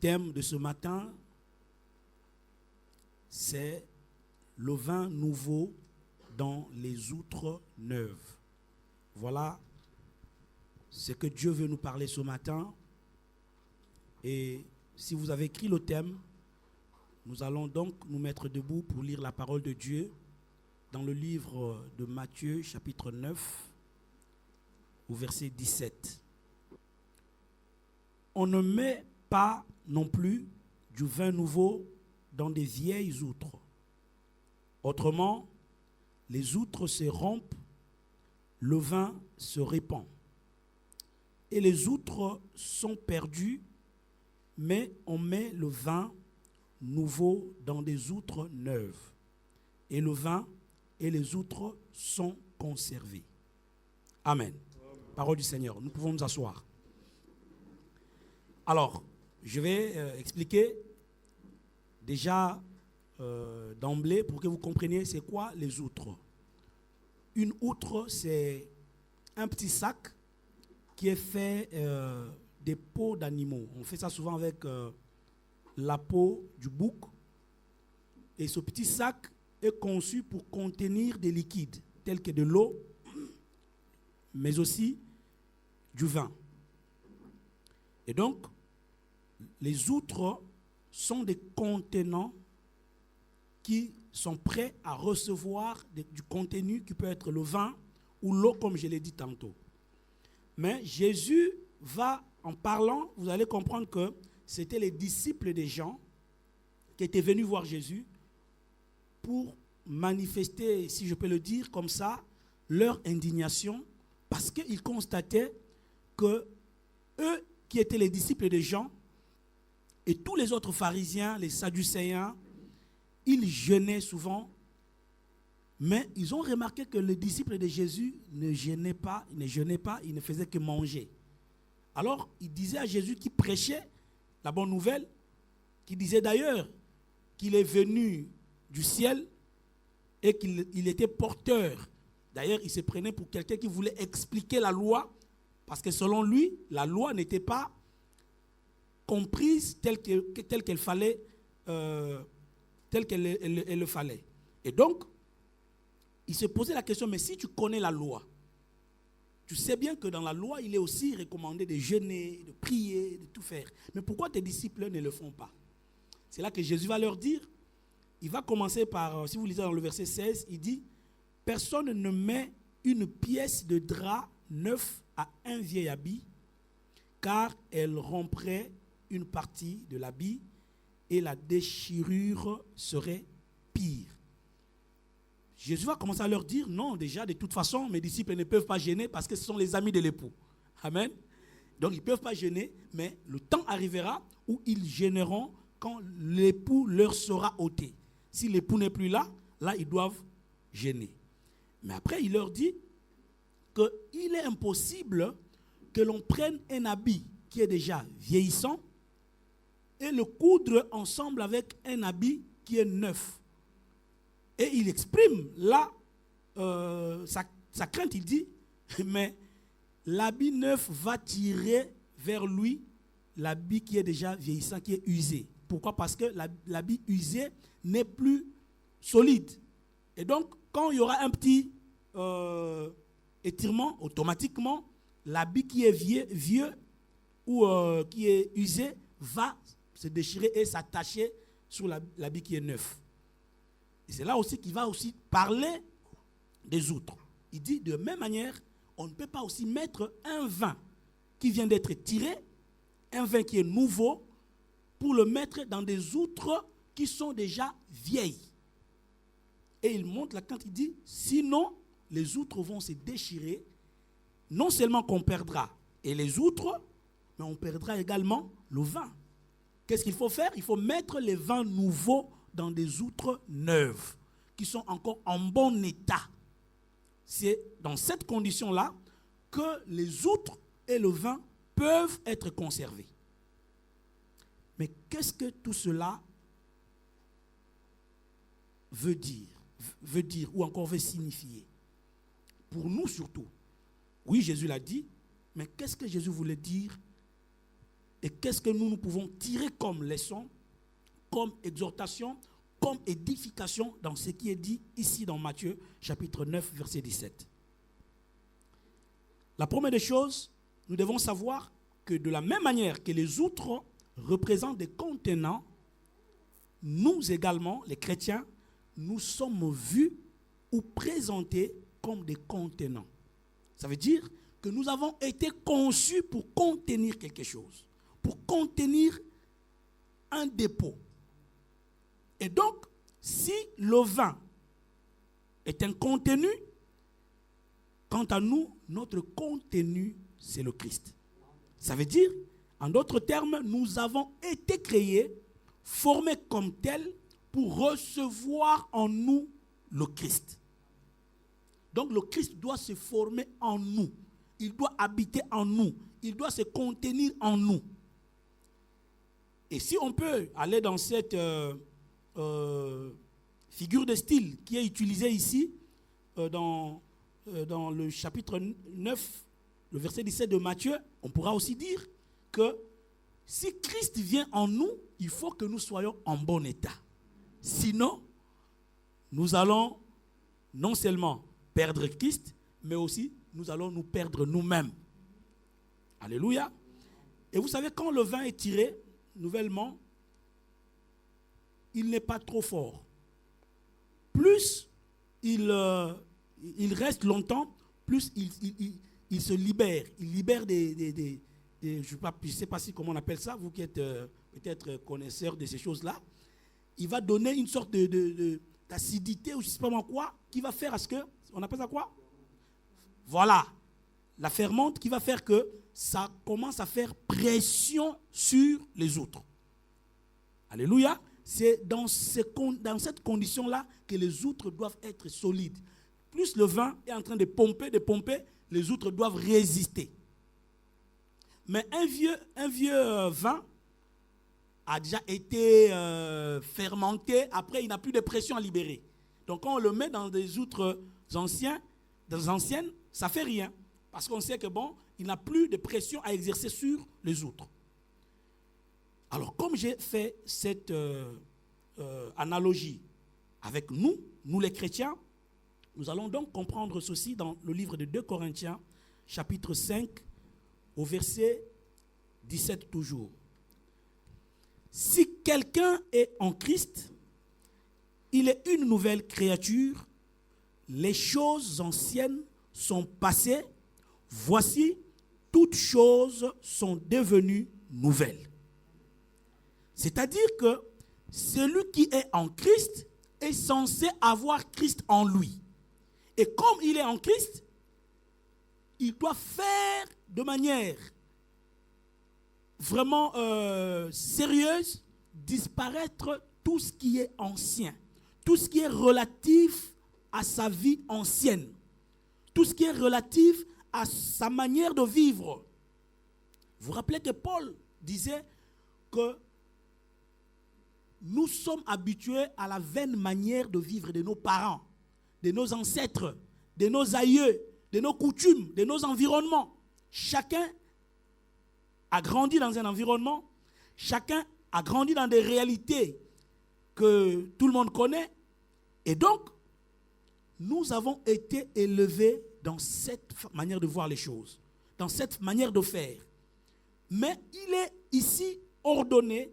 thème de ce matin, c'est le vin nouveau dans les outres neuves. Voilà ce que Dieu veut nous parler ce matin. Et si vous avez écrit le thème, nous allons donc nous mettre debout pour lire la parole de Dieu dans le livre de Matthieu, chapitre 9, au verset 17. On ne met pas non plus du vin nouveau dans des vieilles outres. Autrement, les outres se rompent, le vin se répand. Et les outres sont perdues, mais on met le vin nouveau dans des outres neuves. Et le vin et les outres sont conservés. Amen. Parole du Seigneur. Nous pouvons nous asseoir. Alors, je vais expliquer déjà d'emblée pour que vous compreniez c'est quoi les outres. Une outre, c'est un petit sac qui est fait des peaux d'animaux. On fait ça souvent avec la peau du bouc. Et ce petit sac est conçu pour contenir des liquides tels que de l'eau, mais aussi du vin. Et donc, les outres sont des contenants qui sont prêts à recevoir du contenu qui peut être le vin ou l'eau, comme je l'ai dit tantôt. Mais Jésus va, en parlant, vous allez comprendre que c'était les disciples des gens qui étaient venus voir Jésus pour manifester, si je peux le dire comme ça, leur indignation, parce qu'ils constataient que eux qui étaient les disciples des gens et tous les autres pharisiens, les sadducéens, ils jeûnaient souvent, mais ils ont remarqué que les disciples de Jésus ne jeûnaient pas, ils ne faisaient que manger. Alors, ils disaient à Jésus qui prêchait la bonne nouvelle, qui disait d'ailleurs qu'il est venu du ciel et qu'il était porteur. D'ailleurs, il se prenait pour quelqu'un qui voulait expliquer la loi, parce que selon lui, la loi n'était pas comprise telle qu'elle fallait, telle qu'elle le fallait. Et donc, il se posait la question, mais si tu connais la loi, tu sais bien que dans la loi, il est aussi recommandé de jeûner, de prier, de tout faire. Mais pourquoi tes disciples ne le font pas? C'est là que Jésus va leur dire, il va commencer par, si vous lisez dans le verset 16, il dit, personne ne met une pièce de drap neuf à un vieil habit, car elle romprait une partie de l'habit et la déchirure serait pire. Jésus va commencer à leur dire, non, déjà, de toute façon, mes disciples ne peuvent pas jeûner parce que ce sont les amis de l'époux. Amen. Donc, ils ne peuvent pas jeûner, mais le temps arrivera où ils jeûneront quand l'époux leur sera ôté. Si l'époux n'est plus là, là, ils doivent jeûner. Mais après, il leur dit qu'il est impossible que l'on prenne un habit qui est déjà vieillissant et le coudre ensemble avec un habit qui est neuf. Et il exprime là sa crainte, il dit, mais l'habit neuf va tirer vers lui l'habit qui est déjà vieillissant, qui est usé. Pourquoi? Parce que l'habit usé n'est plus solide. Et donc, quand il y aura un petit étirement, automatiquement, l'habit qui est vieux ou qui est usé va se déchirer et s'attacher sur l'habit qui est neuf. Et c'est là aussi qu'il va aussi parler des outres. Il dit de même manière, on ne peut pas aussi mettre un vin qui vient d'être tiré, un vin qui est nouveau, pour le mettre dans des outres qui sont déjà vieilles. Et il montre là quand il dit, sinon les outres vont se déchirer, non seulement qu'on perdra et les outres, mais on perdra également le vin. Qu'est-ce qu'il faut faire? Il faut mettre les vins nouveaux dans des outres neuves, qui sont encore en bon état. C'est dans cette condition-là que les outres et le vin peuvent être conservés. Mais qu'est-ce que tout cela veut dire ou encore veut signifier? Pour nous surtout. Oui, Jésus l'a dit, mais qu'est-ce que Jésus voulait dire et qu'est-ce que nous pouvons tirer comme leçon, comme exhortation, comme édification dans ce qui est dit ici dans Matthieu chapitre 9 verset 17. La première des choses, nous devons savoir que de la même manière que les outres représentent des contenants, nous également, les chrétiens, nous sommes vus ou présentés comme des contenants. Ça veut dire que nous avons été conçus pour contenir quelque chose, pour contenir un dépôt. Et donc, si le vin est un contenu, quant à nous, notre contenu, c'est le Christ. Ça veut dire, en d'autres termes, nous avons été créés, formés comme tels, pour recevoir en nous le Christ. Donc le Christ doit se former en nous. Il doit habiter en nous. Il doit se contenir en nous. Et si on peut aller dans cette figure de style qui est utilisée ici, dans le chapitre 9, le verset 17 de Matthieu, on pourra aussi dire que si Christ vient en nous, il faut que nous soyons en bon état. Sinon, nous allons non seulement perdre Christ, mais aussi nous allons nous perdre nous-mêmes. Alléluia. Et vous savez, quand le vin est tiré, nouvellement, il n'est pas trop fort. Plus il reste longtemps, plus il se libère. Il libère des je ne sais pas si comment on appelle ça, vous qui êtes peut-être connaisseur de ces choses-là. Il va donner une sorte d'acidité ou je ne sais pas moi quoi, qui va faire à ce que, on appelle ça quoi? Voilà, la fermente qui va faire que ça commence à faire pression sur les autres. Alléluia. C'est dans cette condition-là que les outres doivent être solides. Plus le vin est en train de pomper, les outres doivent résister. Mais un vieux vin a déjà été fermenté, après il n'a plus de pression à libérer. Donc quand on le met dans des outres anciennes, ça ne fait rien. Parce qu'on sait que bon, il n'a plus de pression à exercer sur les outres. Alors comme j'ai fait cette analogie avec nous les chrétiens, nous allons donc comprendre ceci dans le livre de 2 Corinthiens, chapitre 5, au verset 17 toujours. Si quelqu'un est en Christ, il est une nouvelle créature. Les choses anciennes sont passées. Voici, toutes choses sont devenues nouvelles. C'est-à-dire que celui qui est en Christ est censé avoir Christ en lui. Et comme il est en Christ, il doit faire de manière vraiment sérieuse disparaître tout ce qui est ancien, tout ce qui est relatif à sa vie ancienne, tout ce qui est relatif à sa manière de vivre. Vous vous rappelez que Paul disait que nous sommes habitués à la vaine manière de vivre de nos parents, de nos ancêtres, de nos aïeux, de nos coutumes, de nos environnements. Chacun a grandi dans un environnement, chacun a grandi dans des réalités que tout le monde connaît. Et donc, nous avons été élevés dans cette manière de voir les choses, dans cette manière de faire. Mais il est ici ordonné,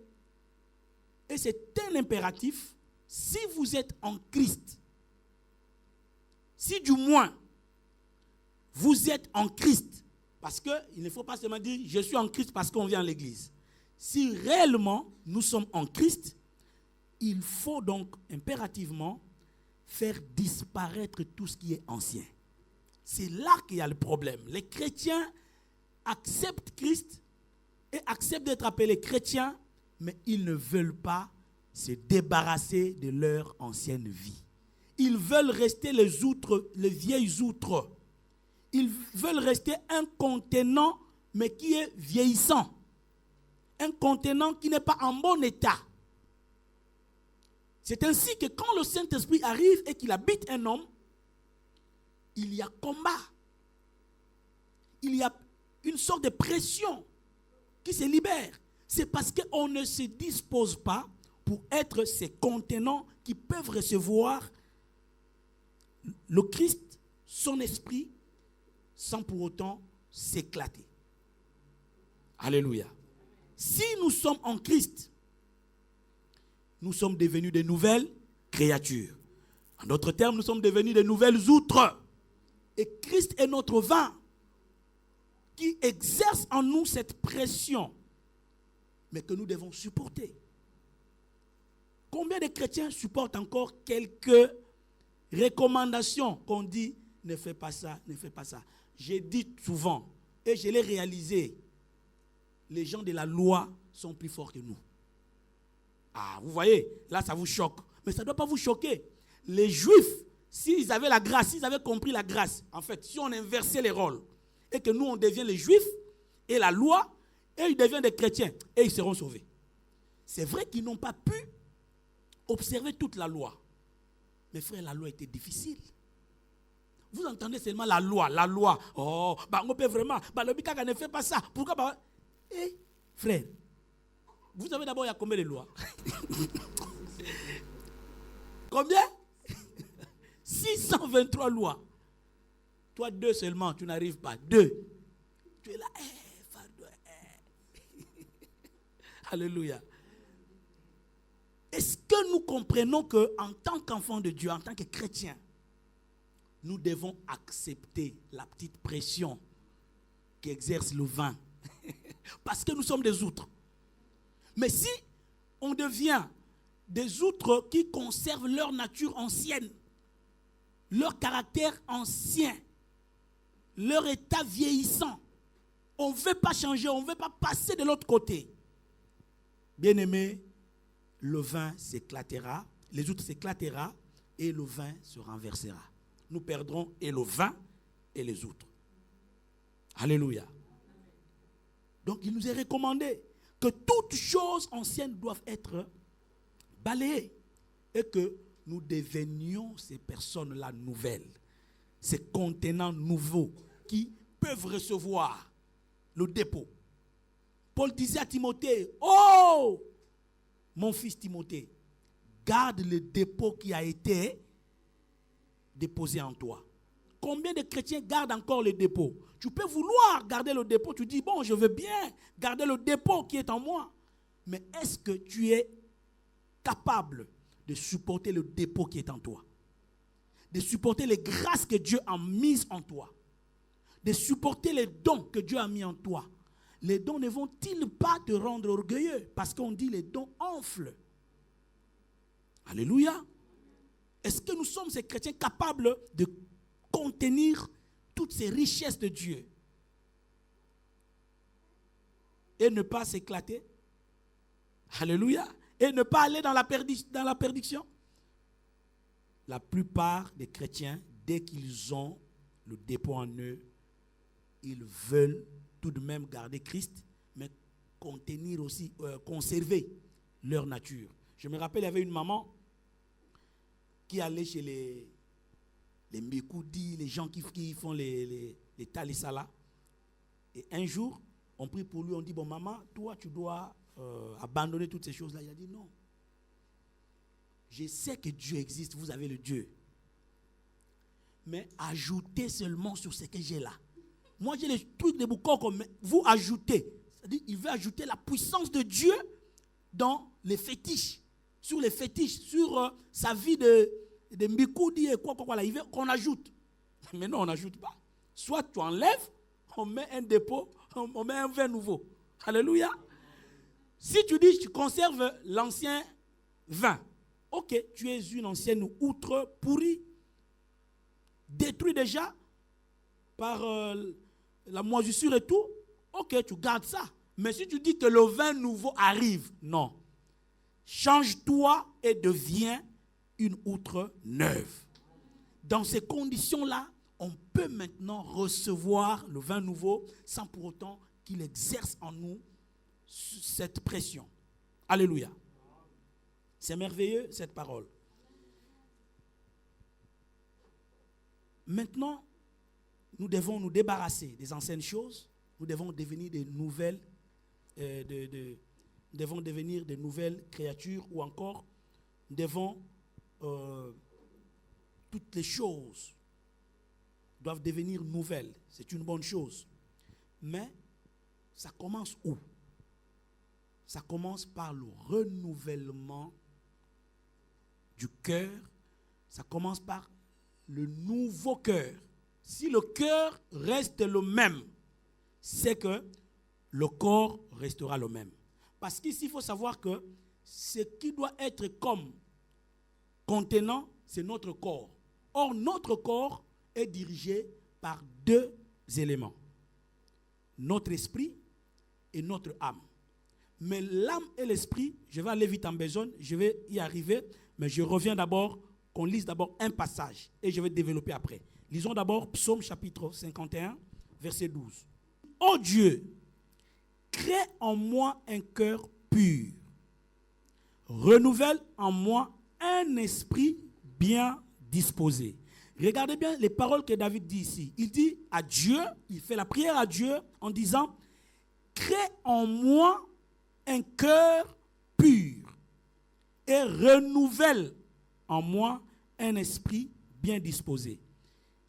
et c'est un impératif, si vous êtes en Christ, si du moins vous êtes en Christ, parce qu'il ne faut pas seulement dire je suis en Christ parce qu'on vient à l'église. Si réellement nous sommes en Christ, il faut donc impérativement faire disparaître tout ce qui est ancien. C'est là qu'il y a le problème. Les chrétiens acceptent Christ et acceptent d'être appelés chrétiens, mais ils ne veulent pas se débarrasser de leur ancienne vie. Ils veulent rester les vieilles outres. Ils veulent rester un contenant, mais qui est vieillissant. Un contenant qui n'est pas en bon état. C'est ainsi que quand le Saint-Esprit arrive et qu'il habite un homme, il y a combat. Il y a une sorte de pression qui se libèrent. C'est parce qu'on ne se dispose pas pour être ces contenants qui peuvent recevoir le Christ, son esprit, sans pour autant s'éclater. Alléluia. Si nous sommes en Christ, nous sommes devenus de nouvelles créatures. En d'autres termes, nous sommes devenus de nouvelles outres. Et Christ est notre vin qui exerce en nous cette pression, mais que nous devons supporter. Combien de chrétiens supportent encore quelques recommandations qu'on dit « ne fais pas ça, ne fais pas ça ». J'ai dit souvent, et je l'ai réalisé, les gens de la loi sont plus forts que nous. Ah, vous voyez, là ça vous choque. Mais ça ne doit pas vous choquer. Les Juifs, s'ils avaient la grâce, s'ils avaient compris la grâce, en fait, si on inversait les rôles, et que nous on devient les Juifs, et la loi, et ils deviennent des chrétiens, et ils seront sauvés. C'est vrai qu'ils n'ont pas pu observer toute la loi. Mais frère, la loi était difficile. Vous entendez seulement la loi. Oh, bah on peut vraiment, bah le Bikaka ne fait pas ça. Pourquoi bah, eh, frère, vous savez d'abord il y a combien de lois? Combien? 623 lois. Toi, 2 seulement, tu n'arrives pas. 2. Tu es là, fardeau, Alléluia. Est-ce que nous comprenons qu'en tant qu'enfants de Dieu, en tant que chrétiens, nous devons accepter la petite pression qu'exerce le vin? Parce que nous sommes des outres. Mais si on devient des outres qui conservent leur nature ancienne, leur caractère ancien, leur état vieillissant, on ne veut pas changer, on ne veut pas passer de l'autre côté. Bien-aimé, le vin s'éclatera, les outres s'éclatera et le vin se renversera. Nous perdrons et le vin et les outres. Alléluia. Donc il nous est recommandé que toutes choses anciennes doivent être balayées et que nous devenions ces personnes-là nouvelles, ces contenants nouveaux qui peuvent recevoir le dépôt. Paul disait à Timothée, « Oh, mon fils Timothée, garde le dépôt qui a été déposé en toi. » Combien de chrétiens gardent encore le dépôt? Tu peux vouloir garder le dépôt, tu dis, bon, je veux bien garder le dépôt qui est en moi. Mais est-ce que tu es capable de supporter le dépôt qui est en toi? De supporter les grâces que Dieu a mises en toi? De supporter les dons que Dieu a mis en toi? Les dons ne vont-ils pas te rendre orgueilleux? Parce qu'on dit les dons enflent. Alléluia. Est-ce que nous sommes ces chrétiens capables de contenir toutes ces richesses de Dieu et ne pas s'éclater? Alléluia. Et ne pas aller dans la perdition? La plupart des chrétiens, dès qu'ils ont le dépôt en eux, ils veulent tout de même garder Christ, mais contenir aussi, conserver leur nature. Je me rappelle, il y avait une maman qui allait chez les Mbikoudi, les gens qui font les talisala. Et un jour, on prie pour lui, on dit, bon maman, toi tu dois abandonner toutes ces choses-là. Il a dit non. Je sais que Dieu existe, vous avez le Dieu. Mais ajoutez seulement sur ce que j'ai là. Moi j'ai les trucs de Boukoko, mais vous ajoutez. C'est-à-dire, il veut ajouter la puissance de Dieu dans les fétiches. Sur les fétiches, sur sa vie de Mbikoudi et quoi, là. Il veut qu'on ajoute. Mais non, on n'ajoute pas. Soit tu enlèves, on met un dépôt, on met un vin nouveau. Alléluia. Si tu dis tu conserves l'ancien vin, ok, tu es une ancienne outre pourrie, détruite déjà par la moisissure et tout, ok, tu gardes ça. Mais si tu dis que le vin nouveau arrive, non. Change-toi et deviens une outre neuve. Dans ces conditions-là, on peut maintenant recevoir le vin nouveau sans pour autant qu'il exerce en nous cette pression. Alléluia. C'est merveilleux cette parole. Maintenant, nous devons nous débarrasser des anciennes choses. Nous devons devenir des nouvelles devons devenir de nouvelles créatures ou encore devons toutes les choses doivent devenir nouvelles. C'est une bonne chose. Mais ça commence où? Ça commence par le renouvellement du cœur. Ça commence par le nouveau cœur. Si le cœur reste le même, c'est que le corps restera le même. Parce qu'ici, il faut savoir que ce qui doit être comme contenant, c'est notre corps. Or, notre corps est dirigé par deux éléments. Notre esprit et notre âme. Mais l'âme et l'esprit, je vais aller vite en besogne, je vais y arriver, mais je reviens d'abord, qu'on lise d'abord un passage et je vais développer après. Lisons d'abord Psaume chapitre 51, verset 12. Ô Dieu, crée en moi un cœur pur. Renouvelle en moi un esprit bien disposé. Regardez bien les paroles que David dit ici. Il dit à Dieu, il fait la prière à Dieu en disant, crée en moi un cœur pur et renouvelle en moi un esprit bien disposé.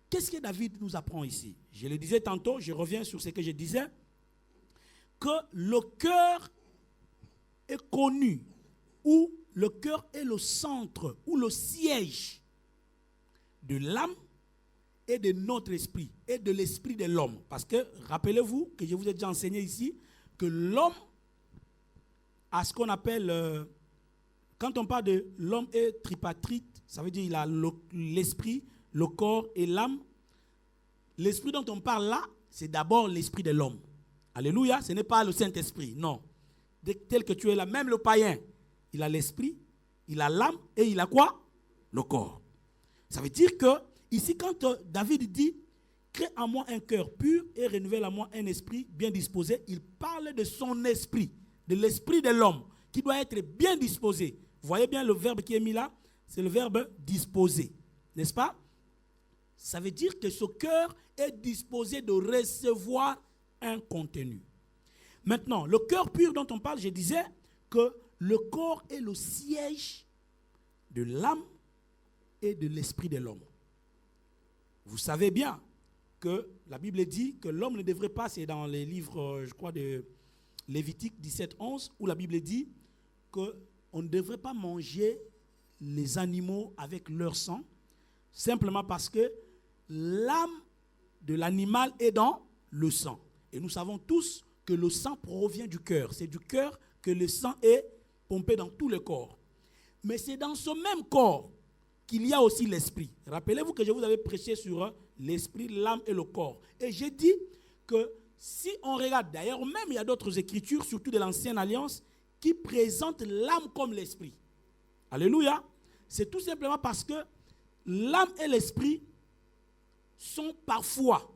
Qu'est-ce que David nous apprend ici? Je le disais tantôt, je reviens sur ce que je disais, que le cœur est connu, ou le cœur est le centre, ou le siège de l'âme et de notre esprit, et de l'esprit de l'homme. Parce que, rappelez-vous que je vous ai déjà enseigné ici, que l'homme a ce qu'on appelle, quand on parle de l'homme est tripartite, ça veut dire qu'il a l'esprit, le corps et l'âme. L'esprit dont on parle là, c'est d'abord l'esprit de l'homme. Alléluia, ce n'est pas le Saint-Esprit, non. Tel que tu es là, même le païen, il a l'esprit, il a l'âme et il a quoi? Le corps. Ça veut dire que, ici, quand David dit, crée en moi un cœur pur et renouvelle en moi un esprit bien disposé, il parle de son esprit, de l'esprit de l'homme, qui doit être bien disposé. Vous voyez bien le verbe qui est mis là? C'est le verbe disposer, n'est-ce pas? Ça veut dire que ce cœur est disposé de recevoir un contenu. Maintenant, le cœur pur dont on parle, je disais que le corps est le siège de l'âme et de l'esprit de l'homme. Vous savez bien que la Bible dit que l'homme ne devrait pas, c'est dans les livres, je crois, de Lévitique 17, 11, où la Bible dit qu'on ne devrait pas manger les animaux avec leur sang, simplement parce que l'âme de l'animal est dans le sang. Et nous savons tous que le sang provient du cœur. C'est du cœur que le sang est pompé dans tout le corps. Mais c'est dans ce même corps qu'il y a aussi l'esprit. Rappelez-vous que je vous avais prêché sur l'esprit, l'âme et le corps. Et j'ai dit que si on regarde, d'ailleurs même il y a d'autres écritures, surtout de l'Ancienne Alliance, qui présentent l'âme comme l'esprit. Alléluia. C'est tout simplement parce que l'âme et l'esprit sont parfois,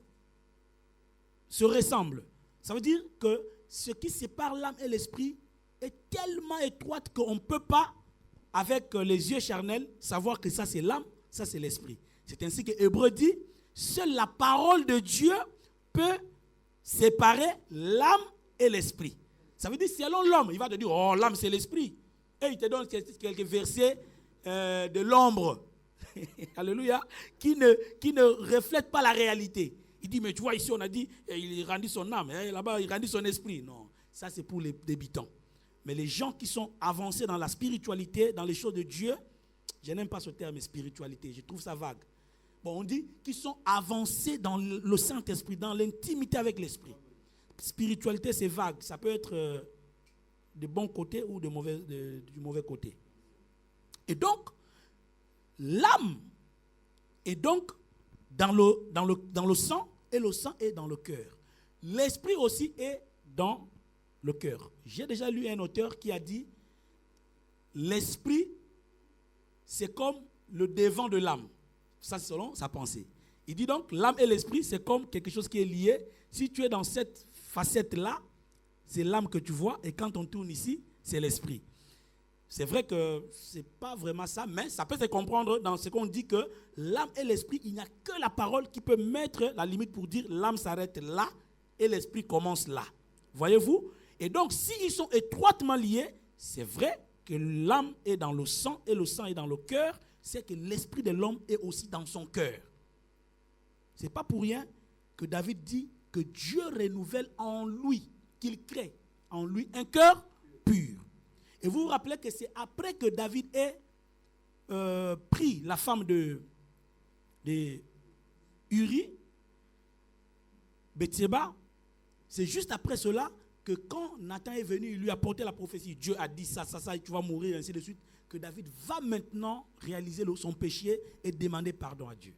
se ressemblent. Ça veut dire que ce qui sépare l'âme et l'esprit est tellement étroite qu'on ne peut pas, avec les yeux charnels, savoir que ça c'est l'âme, ça c'est l'esprit. C'est ainsi que Hébreu dit, seule la parole de Dieu peut séparer l'âme et l'esprit. Ça veut dire, selon l'homme, il va te dire, oh, l'âme c'est l'esprit. Et il te donne quelques versets de l'ombre. Alléluia, qui ne reflète pas la réalité. Il dit, mais tu vois, ici on a dit, il rendit son âme, là-bas il rendit son esprit. Non, ça c'est pour les débutants. Mais les gens qui sont avancés dans la spiritualité, dans les choses de Dieu, je n'aime pas ce terme spiritualité, je trouve ça vague. Bon, on dit qu'ils sont avancés dans le Saint-Esprit, dans l'intimité avec l'Esprit. Spiritualité c'est vague, ça peut être de bon côté ou du mauvais côté. Et donc, l'âme est donc dans le sang, et le sang est dans le cœur. L'esprit aussi est dans le cœur. J'ai déjà lu un auteur qui a dit, l'esprit, c'est comme le devant de l'âme. Ça, c'est selon sa pensée. Il dit donc, l'âme et l'esprit, c'est comme quelque chose qui est lié. Si tu es dans cette facette-là, c'est l'âme que tu vois, et quand on tourne ici, c'est l'esprit. C'est vrai que ce n'est pas vraiment ça, mais ça peut se comprendre dans ce qu'on dit que l'âme et l'esprit, il n'y a que la parole qui peut mettre la limite pour dire l'âme s'arrête là et l'esprit commence là. Voyez-vous? Et donc, s'ils sont étroitement liés, c'est vrai que l'âme est dans le sang et le sang est dans le cœur, c'est que l'esprit de l'homme est aussi dans son cœur. Ce n'est pas pour rien que David dit que Dieu renouvelle en lui, qu'il crée en lui un cœur pur. Et vous vous rappelez que c'est après que David ait pris la femme de Uri, Bethséba, c'est juste après cela que quand Nathan est venu, il lui a porté la prophétie, Dieu a dit ça, tu vas mourir, ainsi de suite, que David va maintenant réaliser son péché et demander pardon à Dieu.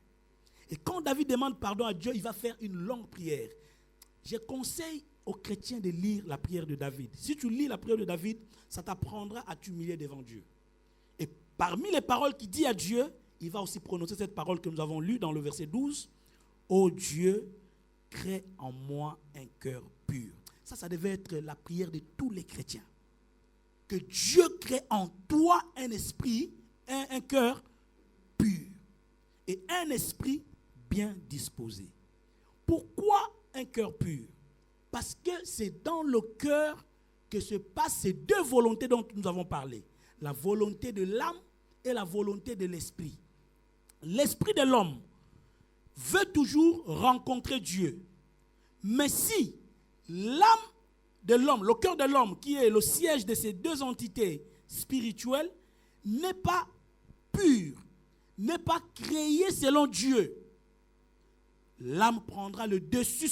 Et quand David demande pardon à Dieu, il va faire une longue prière. Je conseille aux chrétiens de lire la prière de David. Si tu lis la prière de David, ça t'apprendra à t'humilier devant Dieu. Et parmi les paroles qu'il dit à Dieu, il va aussi prononcer cette parole que nous avons lue dans le verset 12. « Ô Dieu, crée en moi un cœur pur. » Ça devait être la prière de tous les chrétiens. Que Dieu crée en toi un esprit, un cœur pur. Et un esprit bien disposé. Pourquoi un cœur pur? Parce que c'est dans le cœur que se passent ces deux volontés dont nous avons parlé. La volonté de l'âme et la volonté de l'esprit. L'esprit de l'homme veut toujours rencontrer Dieu. Mais si l'âme de l'homme, le cœur de l'homme, qui est le siège de ces deux entités spirituelles, n'est pas pur, n'est pas créé selon Dieu, l'âme prendra le dessus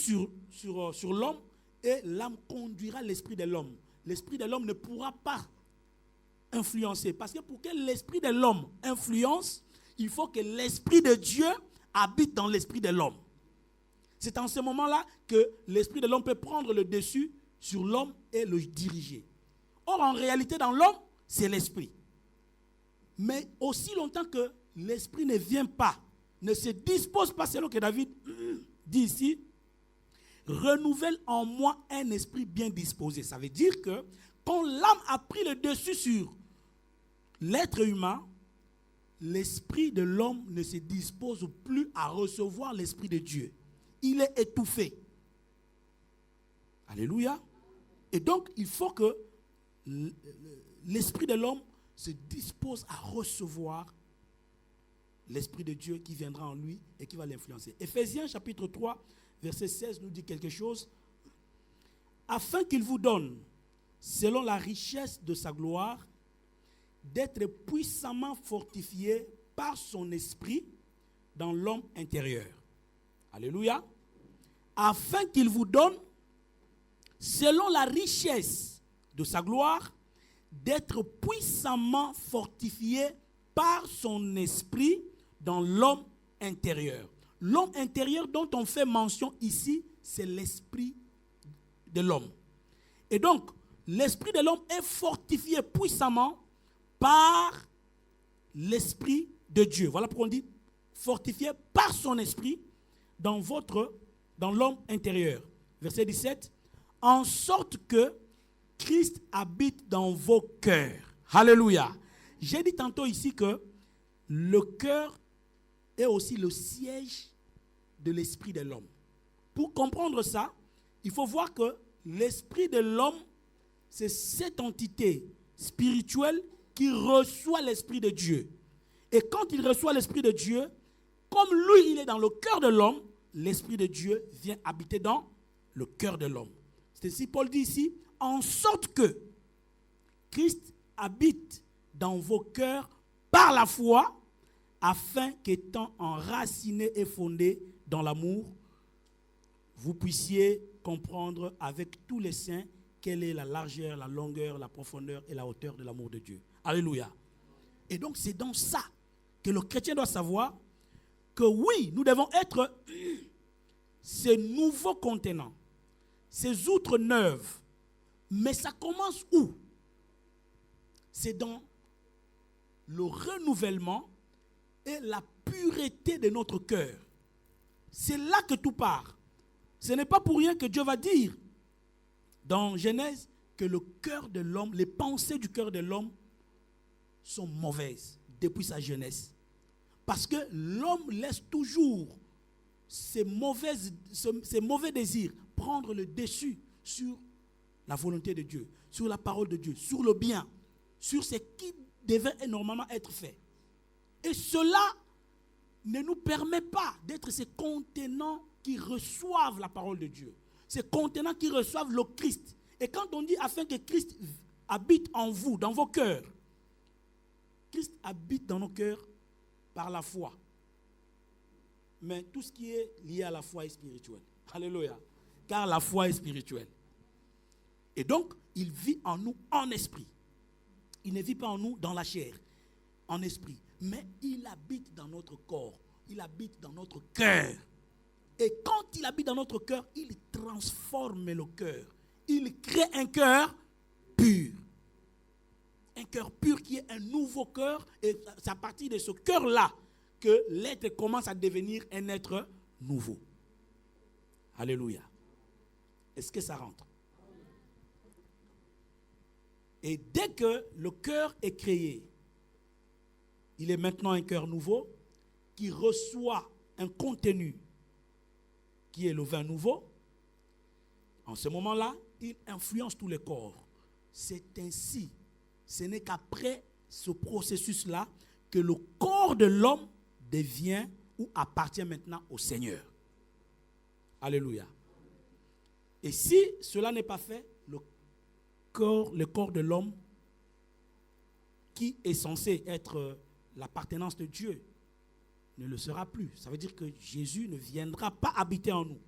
sur l'homme et l'âme conduira l'esprit de l'homme. L'esprit de l'homme ne pourra pas influencer. Parce que pour que l'esprit de l'homme influence, il faut que l'esprit de Dieu habite dans l'esprit de l'homme. C'est en ce moment-là que l'esprit de l'homme peut prendre le dessus sur l'homme et le diriger. Or, en réalité, dans l'homme, c'est l'esprit. Mais aussi longtemps que l'esprit ne vient pas, ne se dispose pas, selon que David dit ici, renouvelle en moi un esprit bien disposé. Ça veut dire que quand l'âme a pris le dessus sur l'être humain, l'esprit de l'homme ne se dispose plus à recevoir l'esprit de Dieu. Il est étouffé. Alléluia. Et donc, il faut que l'esprit de l'homme se dispose à recevoir l'esprit de Dieu qui viendra en lui et qui va l'influencer. Éphésiens chapitre 3, verset 16 nous dit quelque chose. Afin qu'il vous donne, selon la richesse de sa gloire, d'être puissamment fortifié par son esprit dans l'homme intérieur. Alléluia. Afin qu'il vous donne, selon la richesse de sa gloire, d'être puissamment fortifié par son esprit dans l'homme intérieur. L'homme intérieur dont on fait mention ici, c'est l'esprit de l'homme. Et donc, l'esprit de l'homme est fortifié puissamment par l'esprit de Dieu. Voilà pourquoi on dit fortifié par son esprit dans l'homme intérieur. Verset 17. En sorte que Christ habite dans vos cœurs. Alléluia. J'ai dit tantôt ici que le cœur est aussi le siège de l'esprit de l'homme. Pour comprendre ça, il faut voir que l'esprit de l'homme, c'est cette entité spirituelle qui reçoit l'esprit de Dieu. Et quand il reçoit l'esprit de Dieu, comme lui, il est dans le cœur de l'homme, l'esprit de Dieu vient habiter dans le cœur de l'homme. C'est ainsi Paul dit ici, en sorte que Christ habite dans vos cœurs par la foi, afin qu'étant enracinés et fondés dans l'amour, vous puissiez comprendre avec tous les saints quelle est la largeur, la longueur, la profondeur et la hauteur de l'amour de Dieu. Alléluia. Et donc c'est dans ça que le chrétien doit savoir que oui, nous devons être ces nouveaux contenants, ces outres neuves. Mais ça commence où? C'est dans le renouvellement et la pureté de notre cœur. C'est là que tout part. Ce n'est pas pour rien que Dieu va dire dans Genèse que le cœur de l'homme, les pensées du cœur de l'homme sont mauvaises depuis sa jeunesse. Parce que l'homme laisse toujours ses mauvais désirs prendre le dessus sur la volonté de Dieu, sur la parole de Dieu, sur le bien, sur ce qui devait normalement être fait. Et cela ne nous permet pas d'être ces contenants qui reçoivent la parole de Dieu, ces contenants qui reçoivent le Christ. Et quand on dit afin que Christ habite en vous, dans vos cœurs, Christ habite dans nos cœurs par la foi. Mais tout ce qui est lié à la foi est spirituel. Alléluia. Car la foi est spirituelle. Et donc, il vit en nous en esprit. Il ne vit pas en nous dans la chair, en esprit. Mais il habite dans notre corps. Il habite dans notre cœur. Et quand il habite dans notre cœur, il transforme le cœur. Il crée un cœur pur. Un cœur pur qui est un nouveau cœur. Et c'est à partir de ce cœur-là que l'être commence à devenir un être nouveau. Alléluia. Est-ce que ça rentre? Et dès que le cœur est créé, il est maintenant un cœur nouveau qui reçoit un contenu qui est le vin nouveau. En ce moment-là, il influence tous les corps. C'est ainsi, ce n'est qu'après ce processus-là que le corps de l'homme devient ou appartient maintenant au Seigneur. Alléluia. Et si cela n'est pas fait, le corps de l'homme, qui est censé être l'appartenance de Dieu, ne le sera plus. Ça veut dire que Jésus ne viendra pas habiter en nous.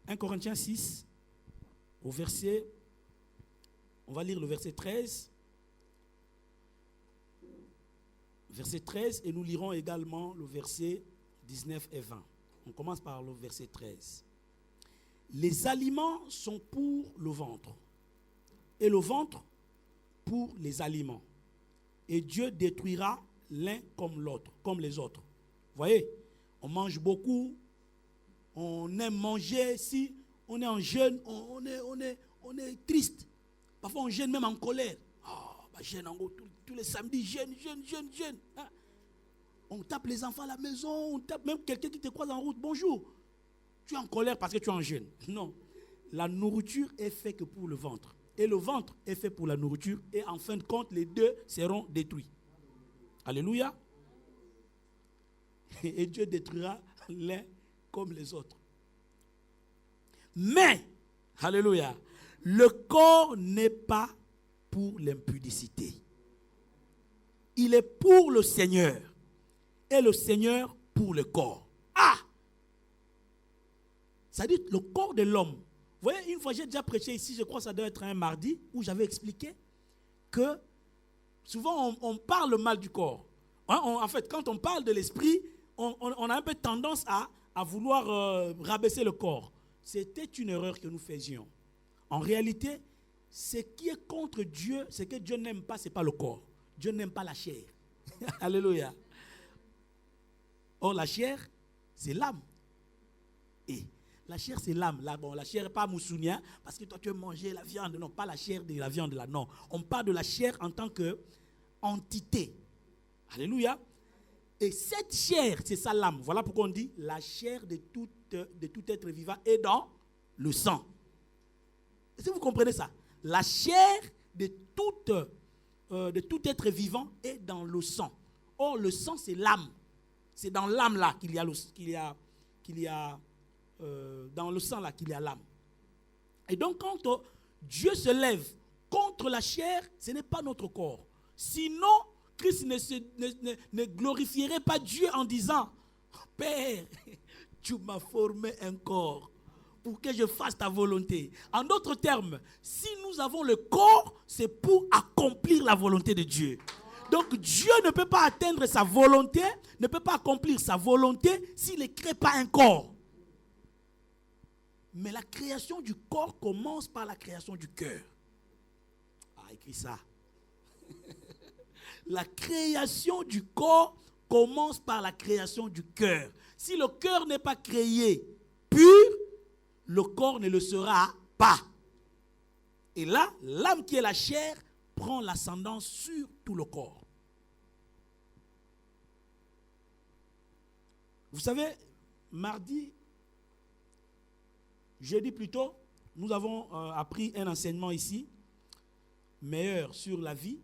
1 Corinthiens 6, on va lire le verset 13. Verset 13, et nous lirons également le verset 19 et 20. On commence par le verset 13. Les aliments sont pour le ventre, et le ventre pour les aliments. Et Dieu détruira l'un comme l'autre, comme les autres. Vous voyez, on mange beaucoup, on aime manger. Si on est en jeûne, on est triste. Parfois on jeûne même en colère. Jeûne en gros, tous les samedis, jeûne. Hein? On tape les enfants à la maison, on tape même quelqu'un qui te croise en route. Bonjour. Tu es en colère parce que tu es en jeûne. Non. La nourriture est faite que pour le ventre. Et le ventre est fait pour la nourriture. Et en fin de compte, les deux seront détruits. Alléluia. Et Dieu détruira l'un comme les autres. Mais, alléluia, le corps n'est pas pour l'impudicité. Il est pour le Seigneur. Et le Seigneur pour le corps. C'est-à-dire le corps de l'homme. Vous voyez, une fois j'ai déjà prêché ici, je crois que ça doit être un mardi, où j'avais expliqué que souvent on parle mal du corps. En fait, quand on parle de l'esprit, on a un peu tendance à vouloir rabaisser le corps. C'était une erreur que nous faisions. En réalité, ce qui est contre Dieu, ce que Dieu n'aime pas, ce n'est pas le corps. Dieu n'aime pas la chair. Alléluia. Or, la chair, c'est l'âme. Et la chair, c'est l'âme. La chair n'est pas moussounia, parce que toi, tu veux manger la viande. Non, pas la chair de la viande, là. Non. On parle de la chair en tant qu'entité. Alléluia. Et cette chair, c'est ça l'âme. Voilà pourquoi on dit la chair de tout être vivant est dans le sang. Est-ce que vous comprenez ça? La chair de tout être vivant est dans le sang. Or, le sang, c'est l'âme. C'est dans l'âme là qu'il y a dans le sang là qu'il y a l'âme. Et donc quand Dieu se lève contre la chair, ce n'est pas notre corps. Sinon, Christ ne glorifierait pas Dieu en disant « Père, tu m'as formé un corps pour que je fasse ta volonté. » En d'autres termes, si nous avons le corps, c'est pour accomplir la volonté de Dieu. Donc Dieu ne peut pas atteindre sa volonté, ne peut pas accomplir sa volonté s'il ne crée pas un corps. Mais la création du corps commence par la création du cœur. Écris ça. La création du corps commence par la création du cœur. Si le cœur n'est pas créé pur, le corps ne le sera pas. Et là, l'âme qui est la chair prend l'ascendance sur tout le corps. Vous savez, jeudi plutôt, nous avons appris un enseignement ici, meilleur sur la vie.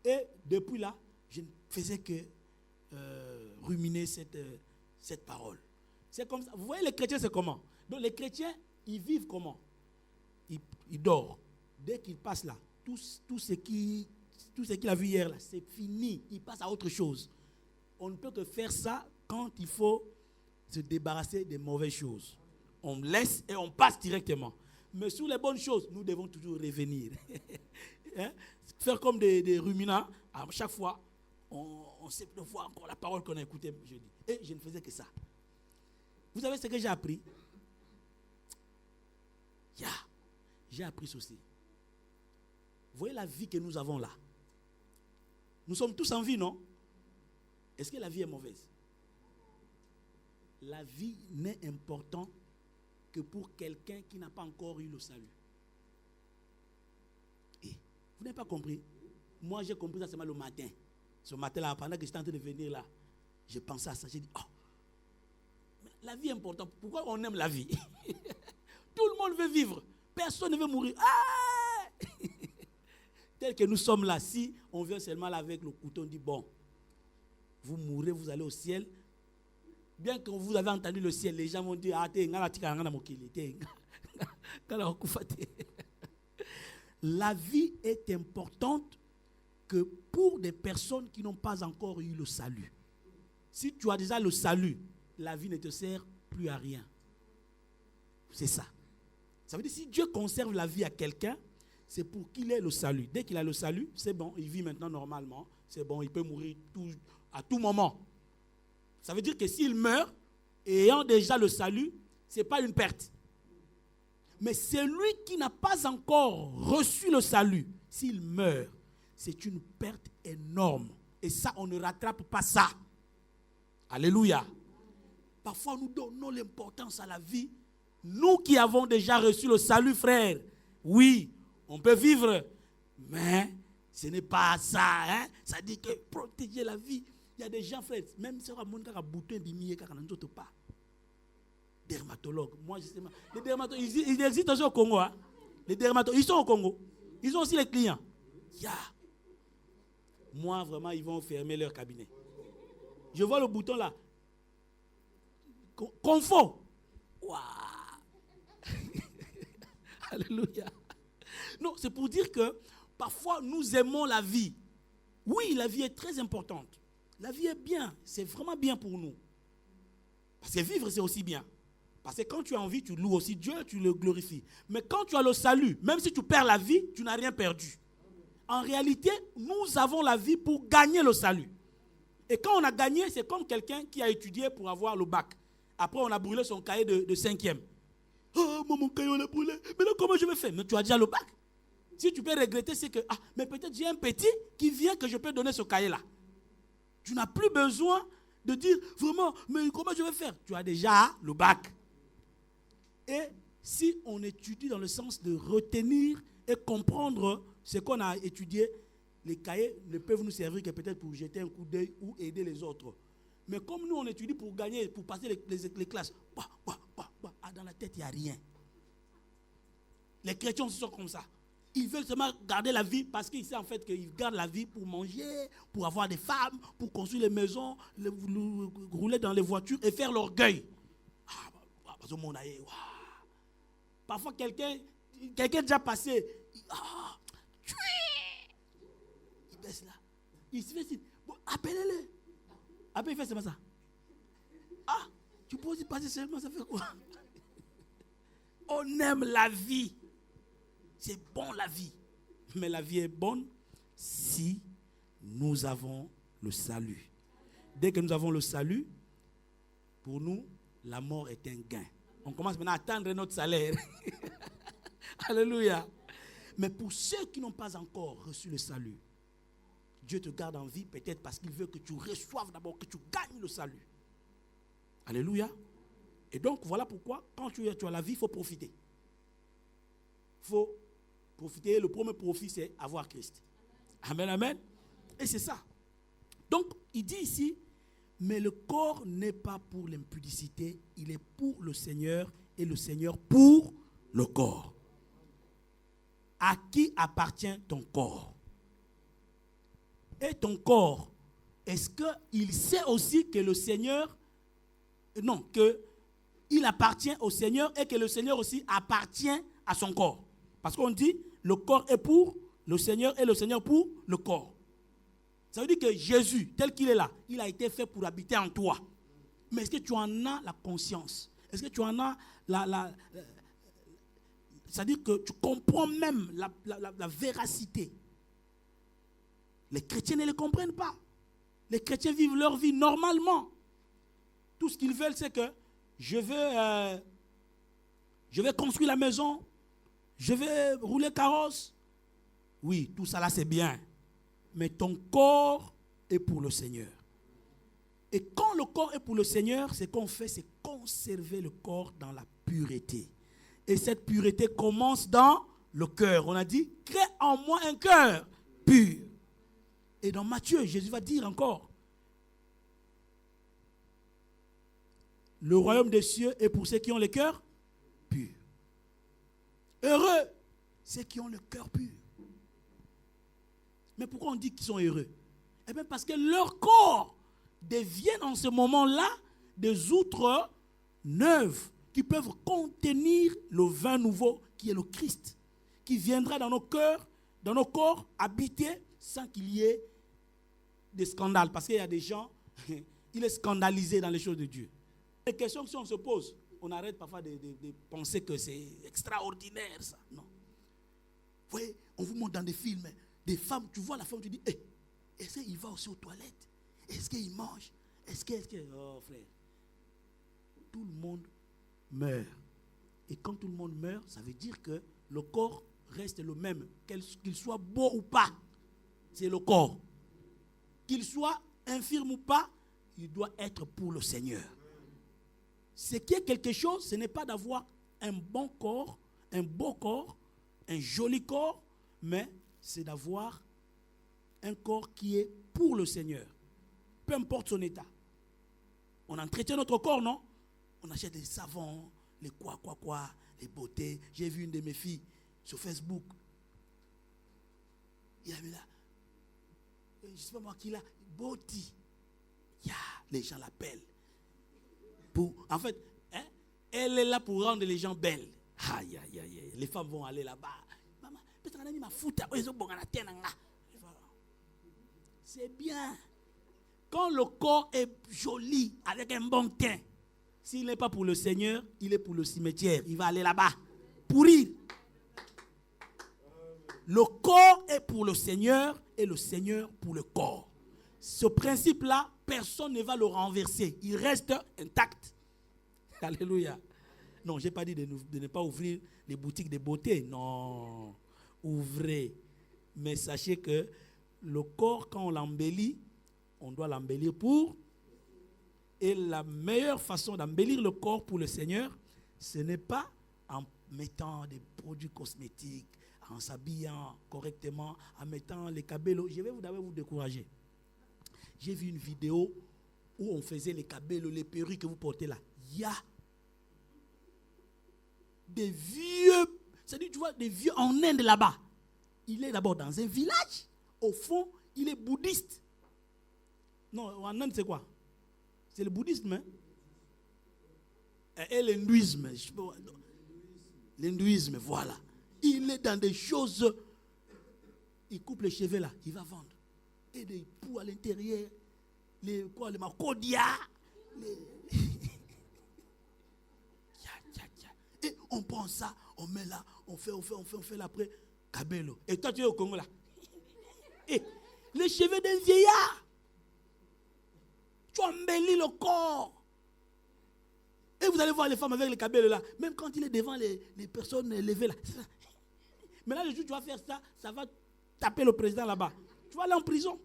Et depuis là, je ne faisais que ruminer cette parole. C'est comme ça. Vous voyez, les chrétiens, c'est comment? Donc les chrétiens, ils vivent comment? Ils dorment. Dès qu'ils passent là, tout ce qu'il a vu hier, là, c'est fini. Ils passent à autre chose. On ne peut que faire ça quand il faut se débarrasser des mauvaises choses. On laisse et on passe directement. Mais sur les bonnes choses, nous devons toujours revenir. Hein? Faire comme des ruminants. À chaque fois, on sait de voir encore la parole qu'on a écoutée jeudi. Et je ne faisais que ça. Vous savez ce que j'ai appris? J'ai appris ceci. Vous voyez la vie que nous avons là? Nous sommes tous en vie, non? Est-ce que la vie est mauvaise? La vie n'est importante que pour quelqu'un qui n'a pas encore eu le salut. Et vous n'avez pas compris? Moi, j'ai compris ça seulement le matin. Ce matin-là, pendant que j'étais en train de venir là, j'ai pensé à ça. J'ai dit, oh, la vie est importante. Pourquoi on aime la vie? Tout le monde veut vivre. Personne ne veut mourir. Ah! Tel que nous sommes là, si on vient seulement là avec le couteau, on dit, bon, vous mourrez, vous allez au ciel. Bien que vous avez entendu le ciel, les gens vont dire, ah, la vie est importante que pour des personnes qui n'ont pas encore eu le salut. Si tu as déjà le salut, la vie ne te sert plus à rien. C'est ça. Ça veut dire si Dieu conserve la vie à quelqu'un, c'est pour qu'il ait le salut. Dès qu'il a le salut, c'est bon, il vit maintenant normalement. C'est bon, il peut mourir à tout moment. Ça veut dire que s'il meurt, ayant déjà le salut, ce n'est pas une perte. Mais celui qui n'a pas encore reçu le salut, s'il meurt, c'est une perte énorme. Et ça, on ne rattrape pas ça. Alléluia. Parfois, nous donnons l'importance à la vie. Nous qui avons déjà reçu le salut, frère, oui, on peut vivre, mais ce n'est pas ça. Hein? Ça dit que protéger la vie. Il y a des gens, frère, même si on a un bouton de milliers, pas. Dermatologues. Moi, justement, les dermatologues, ils existent aussi au Congo. Hein? Les dermatologues, ils sont au Congo. Ils ont aussi les clients. Moi, vraiment, ils vont fermer leur cabinet. Je vois le bouton là. Confort. Waouh. Alléluia. Non, c'est pour dire que parfois nous aimons la vie. Oui, la vie est très importante. La vie est bien. C'est vraiment bien pour nous. Parce que vivre, c'est aussi bien. Parce que quand tu as envie, tu loues aussi Dieu, tu le glorifies. Mais quand tu as le salut, même si tu perds la vie, tu n'as rien perdu. En réalité, nous avons la vie pour gagner le salut. Et quand on a gagné, c'est comme quelqu'un qui a étudié pour avoir le bac. Après, on a brûlé son cahier de 5e. Oh, mon cahier, on l'a brûlé. Mais là, comment je vais faire? Mais tu as déjà le bac. Si tu peux regretter, c'est que, mais peut-être j'ai un petit qui vient que je peux donner ce cahier-là. Tu n'as plus besoin de dire, vraiment, mais comment je vais faire? Tu as déjà le bac. Et si on étudie dans le sens de retenir et comprendre ce qu'on a étudié, les cahiers ne peuvent nous servir que peut-être pour jeter un coup d'œil ou aider les autres. Mais comme nous, on étudie pour gagner, pour passer les classes, dans la tête, il n'y a rien. Les chrétiens sont comme ça. Ils veulent seulement garder la vie parce qu'ils savent en fait qu'ils gardent la vie pour manger, pour avoir des femmes, pour construire les maisons, rouler dans les voitures et faire l'orgueil. Parfois, quelqu'un déjà passé, il baisse là. Il se fait, appelez-le. Après, il fait seulement ça. Tu peux aussi passer seulement, ça fait quoi? On aime la vie. C'est bon la vie. Mais la vie est bonne si nous avons le salut. Dès que nous avons le salut, pour nous, la mort est un gain. On commence maintenant à attendre notre salaire. Alléluia. Mais pour ceux qui n'ont pas encore reçu le salut, Dieu te garde en vie peut-être parce qu'il veut que tu reçoives d'abord, que tu gagnes le salut. Alléluia. Et donc, voilà pourquoi, quand tu as la vie, il faut profiter. Il faut profiter. Le premier profit, c'est avoir Christ. Amen, amen. Et c'est ça. Donc, il dit ici, mais le corps n'est pas pour l'impudicité, il est pour le Seigneur et le Seigneur pour le corps. À qui appartient ton corps? Et ton corps, est-ce qu'il sait aussi que le Seigneur, non, qu'il appartient au Seigneur et que le Seigneur aussi appartient à son corps? Parce qu'on dit, le corps est pour le Seigneur et le Seigneur pour le corps. Ça veut dire que Jésus, tel qu'il est là, il a été fait pour habiter en toi. Mais est-ce que tu en as la conscience? Est-ce que tu en as c'est-à-dire que tu comprends même la véracité? Les chrétiens ne le comprennent pas. Les chrétiens vivent leur vie normalement. Tout ce qu'ils veulent, c'est que je vais construire la maison, je vais rouler carrosse. Oui, tout ça là, c'est bien. Mais ton corps est pour le Seigneur. Et quand le corps est pour le Seigneur, ce qu'on fait, c'est conserver le corps dans la pureté. Et cette pureté commence dans le cœur. On a dit, crée en moi un cœur pur. Et dans Matthieu, Jésus va dire encore, le royaume des cieux est pour ceux qui ont le cœur pur. Heureux, ceux qui ont le cœur pur. Mais pourquoi on dit qu'ils sont heureux? Eh bien parce que leur corps deviennent en ce moment-là des outres neuves qui peuvent contenir le vin nouveau qui est le Christ, qui viendra dans nos cœurs, dans nos corps, habiter sans qu'il y ait des scandales. Parce qu'il y a des gens, il est scandalisé dans les choses de Dieu. Les questions que si on se pose, on arrête parfois de penser que c'est extraordinaire ça. Non. Vous voyez, on vous montre dans des films, des femmes, tu vois la femme, tu dis, hey, est-ce qu'il va aussi aux toilettes? Est-ce qu'il mange? Est-ce que... Oh frère, tout le monde meurt. Et quand tout le monde meurt, ça veut dire que le corps reste le même. Qu'il soit beau ou pas, c'est le corps. Qu'il soit infirme ou pas, il doit être pour le Seigneur. Ce qui est quelque chose, ce n'est pas d'avoir un bon corps, un beau corps, un joli corps, mais c'est d'avoir un corps qui est pour le Seigneur. Peu importe son état. On entretient notre corps, non? On achète des savons, les quoi, les beautés. J'ai vu une de mes filles sur Facebook. Il a mis là, je ne sais pas moi qui l'a, Beauty. Yeah, les gens l'appellent. En fait, hein, elle est là pour rendre les gens belles. Aïe, aïe, aïe. Les femmes vont aller là-bas. Maman, peut-être qu'on a mis ma foute. C'est bien. Quand le corps est joli, avec un bon teint, s'il n'est pas pour le Seigneur, il est pour le cimetière. Il va aller là-bas, pourrir. Le corps est pour le Seigneur et le Seigneur pour le corps. Ce principe-là, personne ne va le renverser. Il reste intact. Alléluia. Non, je n'ai pas dit de ne pas ouvrir les boutiques de beauté. Non, ouvrez. Mais sachez que le corps, quand on l'embellit, on doit l'embellir pour. Et la meilleure façon d'embellir le corps pour le Seigneur, ce n'est pas en mettant des produits cosmétiques, en s'habillant correctement, en mettant les cabellos. Je vais vous décourager. J'ai vu une vidéo où on faisait les cabellos, les perruques que vous portez là. Il y a des vieux, c'est-à-dire tu vois, des vieux en Inde là-bas. Il est d'abord dans un village. Au fond, il est bouddhiste. Non, en Inde, c'est quoi? C'est le bouddhisme. Hein? Et l'hindouisme. L'hindouisme, voilà. Il est dans des choses. Il coupe les cheveux là, il va vendre. Et des poux à l'intérieur. Les macodia. Et on prend ça, on met là, on fait l'après. Cabello. Et toi, tu es au Congo là. Et les cheveux d'un vieillard. Tu embellis le corps. Et vous allez voir les femmes avec les cabellos là. Même quand il est devant les personnes levées là. Mais là, le jour où tu vas faire ça, ça va taper le président là-bas. Tu vas aller en prison.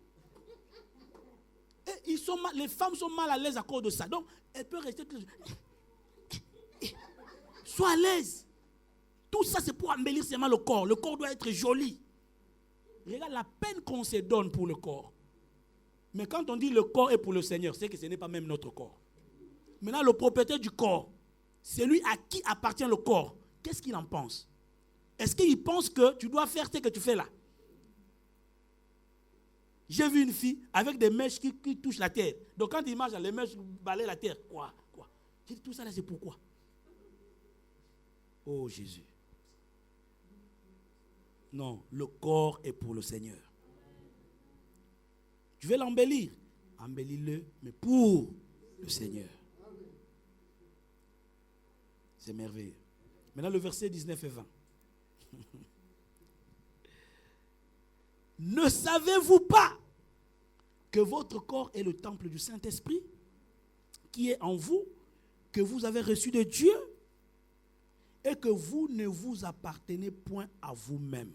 Et les femmes sont mal à l'aise à cause de ça. Donc, elles peuvent rester tout le jour. Sois à l'aise. Tout ça, c'est pour embellir seulement le corps. Le corps doit être joli. Regarde la peine qu'on se donne pour le corps. Mais quand on dit le corps est pour le Seigneur, c'est que ce n'est pas même notre corps. Maintenant, le propriétaire du corps, c'est lui à qui appartient le corps. qu'est-ce qu'il en pense? Est-ce qu'il pense que tu dois faire ce que tu fais là? J'ai vu une fille avec des mèches qui touchent la terre. Donc quand il marche, les mèches balayent la terre. Quoi? J'ai dit, tout ça là, c'est pourquoi? Oh Jésus. Non, le corps est pour le Seigneur. Tu veux l'embellir? Embellis-le, mais pour le Seigneur. C'est merveilleux. Maintenant le verset 19 et 20. Ne savez-vous pas que votre corps est le temple du Saint-Esprit qui est en vous, que vous avez reçu de Dieu et que vous ne vous appartenez point à vous-même?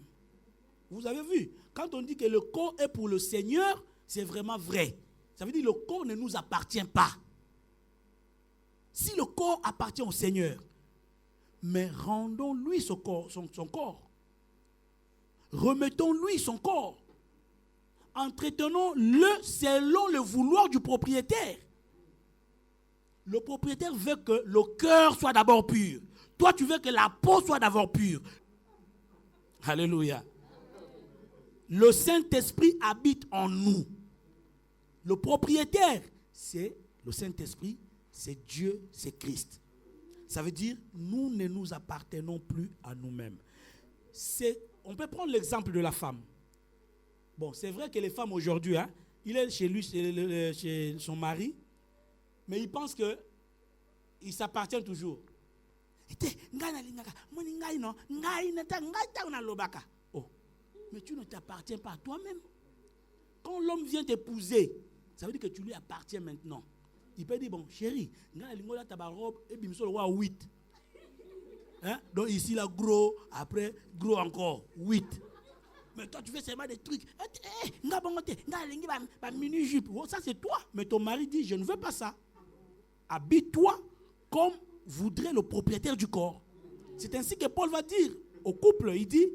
Vous avez vu, quand on dit que le corps est pour le Seigneur, c'est vraiment vrai. Ça veut dire que le corps ne nous appartient pas. Si le corps appartient au Seigneur, mais rendons-lui son corps. Remettons-lui son corps. Entretenons-le selon le vouloir du propriétaire. Le propriétaire veut que le cœur soit d'abord pur. Toi, tu veux que la peau soit d'abord pure. Alléluia. Le Saint-Esprit habite en nous. Le propriétaire, c'est le Saint-Esprit, c'est Dieu, c'est Christ. Ça veut dire, nous ne nous appartenons plus à nous-mêmes. On peut prendre l'exemple de la femme. Bon, c'est vrai que les femmes aujourd'hui, il est chez lui, chez son mari, mais il pense qu'il s'appartient toujours. Oh, mais tu ne t'appartiens pas à toi-même. Quand l'homme vient t'épouser, ça veut dire que tu lui appartiens maintenant. Il peut dire, bon, chérie, ta robe, et puis le roi 8. Donc ici, là, gros, après, gros encore, 8. Mais toi, tu fais seulement des trucs. Ça, c'est toi. Mais ton mari dit, je ne veux pas ça. Habite-toi comme voudrait le propriétaire du corps. C'est ainsi que Paul va dire au couple, il dit,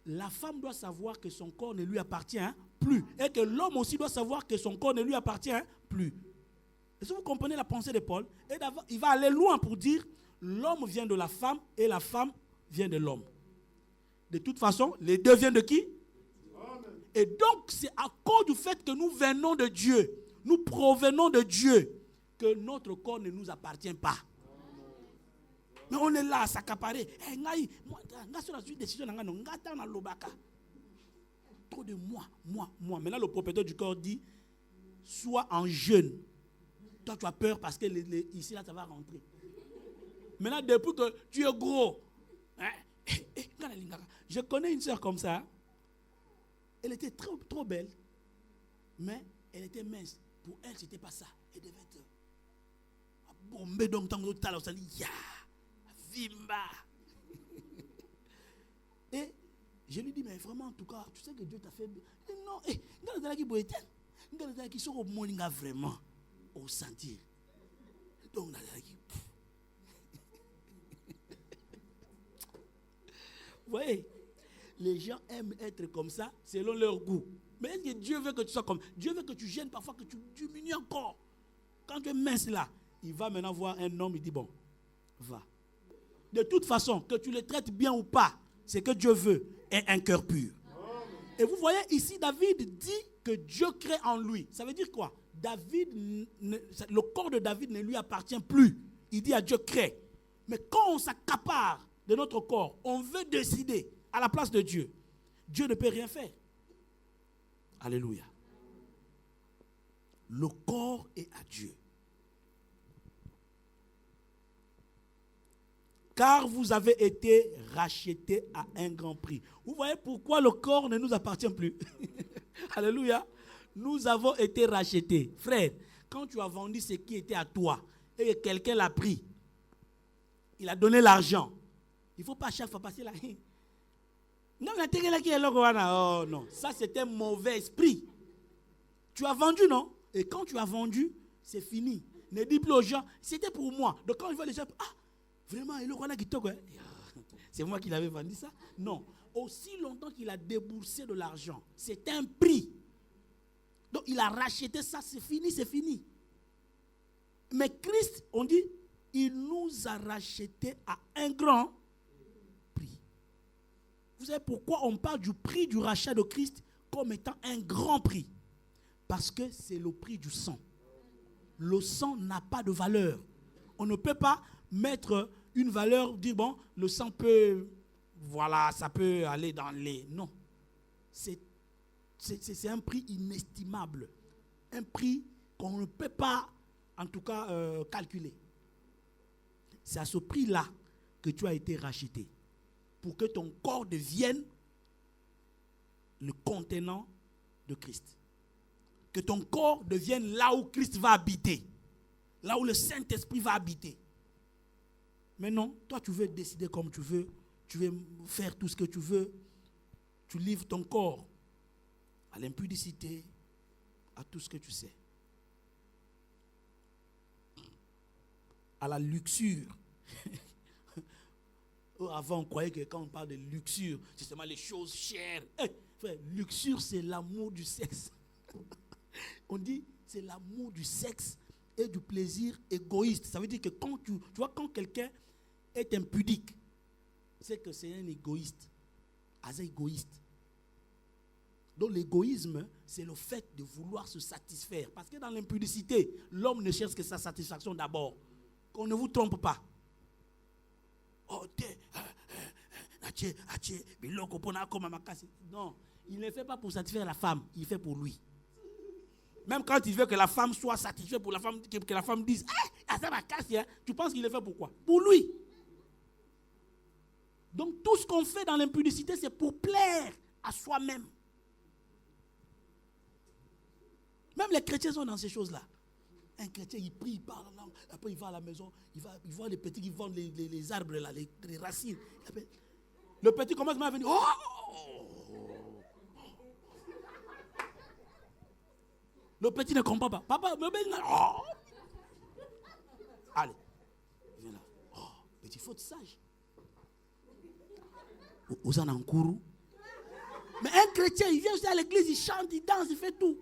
la femme doit savoir que son corps ne lui appartient plus. Et que l'homme aussi doit savoir que son corps ne lui appartient plus. Est-ce que vous comprenez la pensée de Paul? Et il va aller loin pour dire, l'homme vient de la femme et la femme vient de l'homme. De toute façon, les deux viennent de qui? Amen. Et donc, c'est à cause du fait que nous venons de Dieu, nous provenons de Dieu, que notre corps ne nous appartient pas. Mais on est là à s'accaparer. Trop de moi. Maintenant, le propriétaire du corps dit, sois en jeûne. Toi, tu as peur parce que ici, là, ça va rentrer. Maintenant, depuis que tu es gros, je connais une soeur comme ça. Elle était trop belle, mais elle était mince. Pour elle, ce n'était pas ça. Elle devait être bombée dans le temps de talent. Ça dit, ya, vimba. Et je lui dis, mais vraiment, en tout cas, tu sais que Dieu t'a fait. Non, qui sont au monde vraiment au sentir. Donc, vous voyez, les gens aiment être comme ça selon leur goût. Mais est-ce que Dieu veut que tu sois comme? Dieu veut que tu gênes parfois, que tu diminues encore. Quand tu es mince là, il va maintenant voir un homme, il dit bon, va. De toute façon, que tu le traites bien ou pas, ce que Dieu veut est un cœur pur. Et vous voyez ici, David dit que Dieu crée en lui. Ça veut dire quoi? Le corps de David ne lui appartient plus. Il dit à Dieu crée. Mais quand on s'accapare de notre corps, on veut décider à la place de Dieu. Dieu ne peut rien faire. Alléluia. Le corps est à Dieu. Car vous avez été rachetés à un grand prix. Vous voyez pourquoi le corps ne nous appartient plus. Alléluia. Nous avons été rachetés. Frère, quand tu as vendu ce qui était à toi et que quelqu'un l'a pris, il a donné l'argent, il ne faut pas à chaque fois passer là. Oh non, ça c'est un mauvais esprit. Tu as vendu, non? Et quand tu as vendu, c'est fini. Ne dis plus aux gens, c'était pour moi. Donc quand ils voient les gens, vraiment, c'est moi qui l'avais vendu ça? Non. Aussi longtemps qu'il a déboursé de l'argent, c'est un prix. Donc il a racheté ça, c'est fini, c'est fini. Mais Christ, on dit, il nous a rachetés à un grand Vous savez pourquoi on parle du prix du rachat de Christ comme étant un grand prix? Parce que c'est le prix du sang. Le sang n'a pas de valeur. On ne peut pas mettre une valeur, dire bon, le sang peut, voilà, ça peut aller dans les... Non. C'est un prix inestimable. Un prix qu'on ne peut pas, en tout cas, calculer. C'est à ce prix-là que tu as été racheté. Pour que ton corps devienne le contenant de Christ. Que ton corps devienne là où Christ va habiter. Là où le Saint-Esprit va habiter. Mais non, toi tu veux décider comme tu veux faire tout ce que tu veux. Tu livres ton corps à l'impudicité, à tout ce que tu sais. À la luxure. Avant, on croyait que quand on parle de luxure, c'est seulement les choses chères. Frère, luxure, c'est l'amour du sexe. On dit, c'est l'amour du sexe et du plaisir égoïste. Ça veut dire que quand tu vois, quand quelqu'un est impudique, c'est que c'est un égoïste. Assez égoïste. Donc l'égoïsme, c'est le fait de vouloir se satisfaire. Parce que dans l'impudicité, l'homme ne cherche que sa satisfaction d'abord. Qu'on ne vous trompe pas. Oh, non, il ne fait pas pour satisfaire la femme, il fait pour lui. Même quand il veut que la femme soit satisfaite, pour la femme, que la femme dise tu penses qu'il le fait pourquoi? Pour lui. Donc tout ce qu'on fait dans l'impudicité, c'est pour plaire à soi-même. Même les chrétiens sont dans ces choses-là. Un chrétien, il prie, il parle en langue, après il va à la maison, il voit les petits qui vendent les arbres, là, les racines. Le petit commence à venir. Le petit ne comprend pas. Papa, me met là. Allez, viens là. Petit, faut être sage. Aux Anankourou. Mais un chrétien, il vient aussi à l'église, il chante, il danse, il fait tout.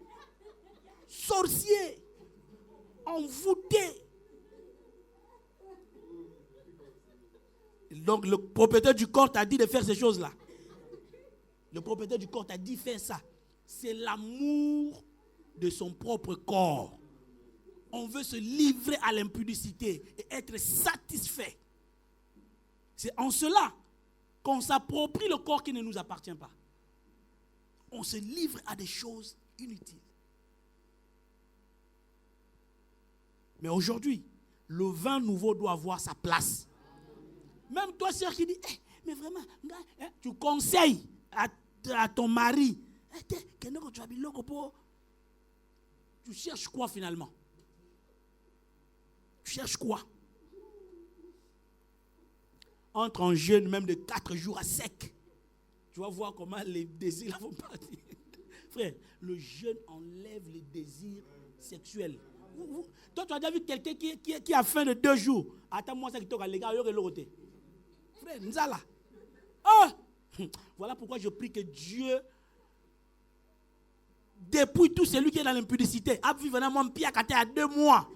Sorcier. Envoûté. Donc le propriétaire du corps t'a dit de faire ces choses-là. Le propriétaire du corps t'a dit de faire ça. C'est l'amour de son propre corps. On veut se livrer à l'impudicité et être satisfait. C'est en cela qu'on s'approprie le corps qui ne nous appartient pas. On se livre à des choses inutiles. Mais aujourd'hui, le vin nouveau doit avoir sa place. Même toi, sœur, qui dis, mais vraiment, tu conseilles à ton mari, tu cherches quoi finalement? Tu cherches quoi? Entre en jeûne même de 4 jours à sec. Tu vas voir comment les désirs vont partir. Frère, le jeûne enlève les désirs sexuels. Toi, tu as déjà vu quelqu'un qui a faim de 2 jours. Attends-moi, ça qui toque à l'égard, il y aura l'autre. Frère, Nzala. Voilà pourquoi je prie que Dieu dépouille tout celui qui est dans l'impudicité. À 2 mois.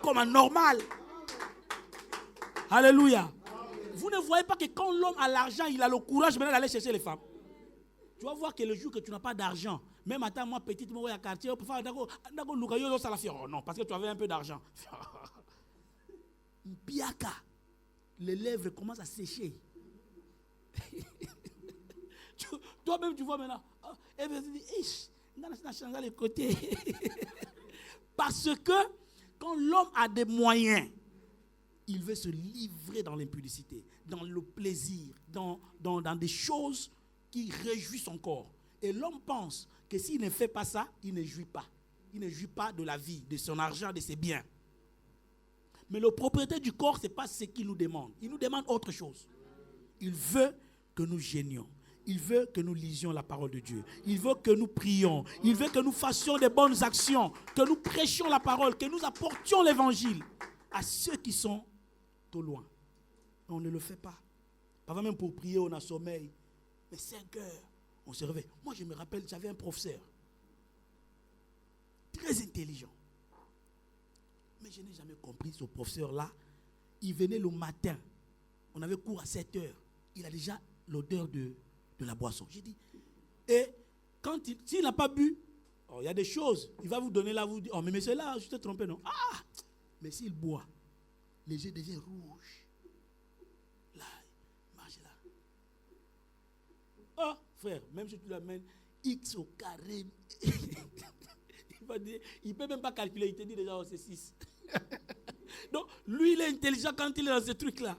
Comme normal. Alléluia. Vous ne voyez pas que quand l'homme a l'argent, il a le courage maintenant d'aller chercher les femmes. Tu vas voir que le jour que tu n'as pas d'argent, même à moi, petite, moi, à quartier, pour faire oh non, parce que tu avais un peu d'argent. Piaka, les lèvres commencent à sécher. Toi-même, tu vois maintenant. Et bien, tu dis, on a changé les côtés. Parce que quand l'homme a des moyens, il veut se livrer dans l'impudicité, dans le plaisir, dans des choses qui réjouissent son corps. Et l'homme pense que s'il ne fait pas ça, il ne jouit pas. Il ne jouit pas de la vie, de son argent, de ses biens. Mais le propriétaire du corps, ce n'est pas ce qu'il nous demande. Il nous demande autre chose. Il veut que nous gênions. Il veut que nous lisions la parole de Dieu. Il veut que nous prions. Il veut que nous fassions des bonnes actions. Que nous prêchions la parole. Que nous apportions l'évangile à ceux qui sont au loin. On ne le fait pas. Parfois même pour prier, on a sommeil. Mais 5 heures, on se réveille. Moi, je me rappelle, j'avais un professeur. Très intelligent. Mais je n'ai jamais compris ce professeur-là. Il venait le matin. On avait cours à 7 heures. Il a déjà l'odeur de de la boisson. J'ai dit, et s'il n'a pas bu, il y a des choses, il va vous donner là, vous dire, oh mais monsieur là, je t'ai trompé, non? Ah, mais s'il boit, les yeux deviennent rouges. Là, il marche là. Oh, frère, même si tu l'amènes X au carré, il ne peut même pas calculer, il te dit déjà, oh, c'est 6. Donc, lui, il est intelligent quand il est dans ce truc-là.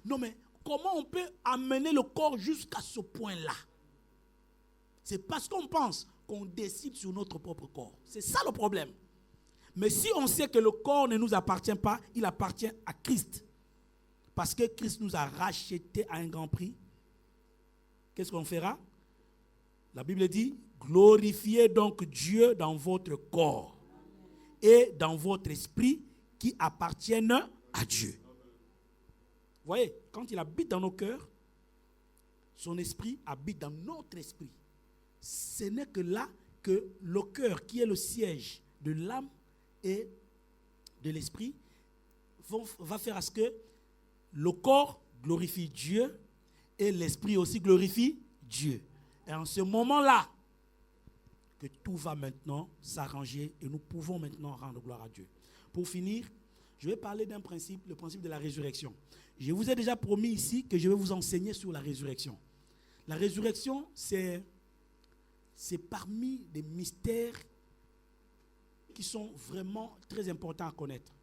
Non, mais comment on peut amener le corps jusqu'à ce point-là? C'est parce qu'on pense qu'on décide sur notre propre corps. C'est ça le problème. Mais si on sait que le corps ne nous appartient pas, il appartient à Christ. Parce que Christ nous a rachetés à un grand prix. Qu'est-ce qu'on fera? La Bible dit, glorifiez donc Dieu dans votre corps et dans votre esprit qui appartiennent à Dieu. Vous voyez, quand il habite dans nos cœurs, son esprit habite dans notre esprit. Ce n'est que là que le cœur, qui est le siège de l'âme et de l'esprit, va faire à ce que le corps glorifie Dieu et l'esprit aussi glorifie Dieu. Et en ce moment-là, que tout va maintenant s'arranger et nous pouvons maintenant rendre gloire à Dieu. Pour finir, je vais parler d'un principe, le principe de la résurrection. Je vous ai déjà promis ici que je vais vous enseigner sur la résurrection. La résurrection, c'est parmi des mystères qui sont vraiment très importants à connaître.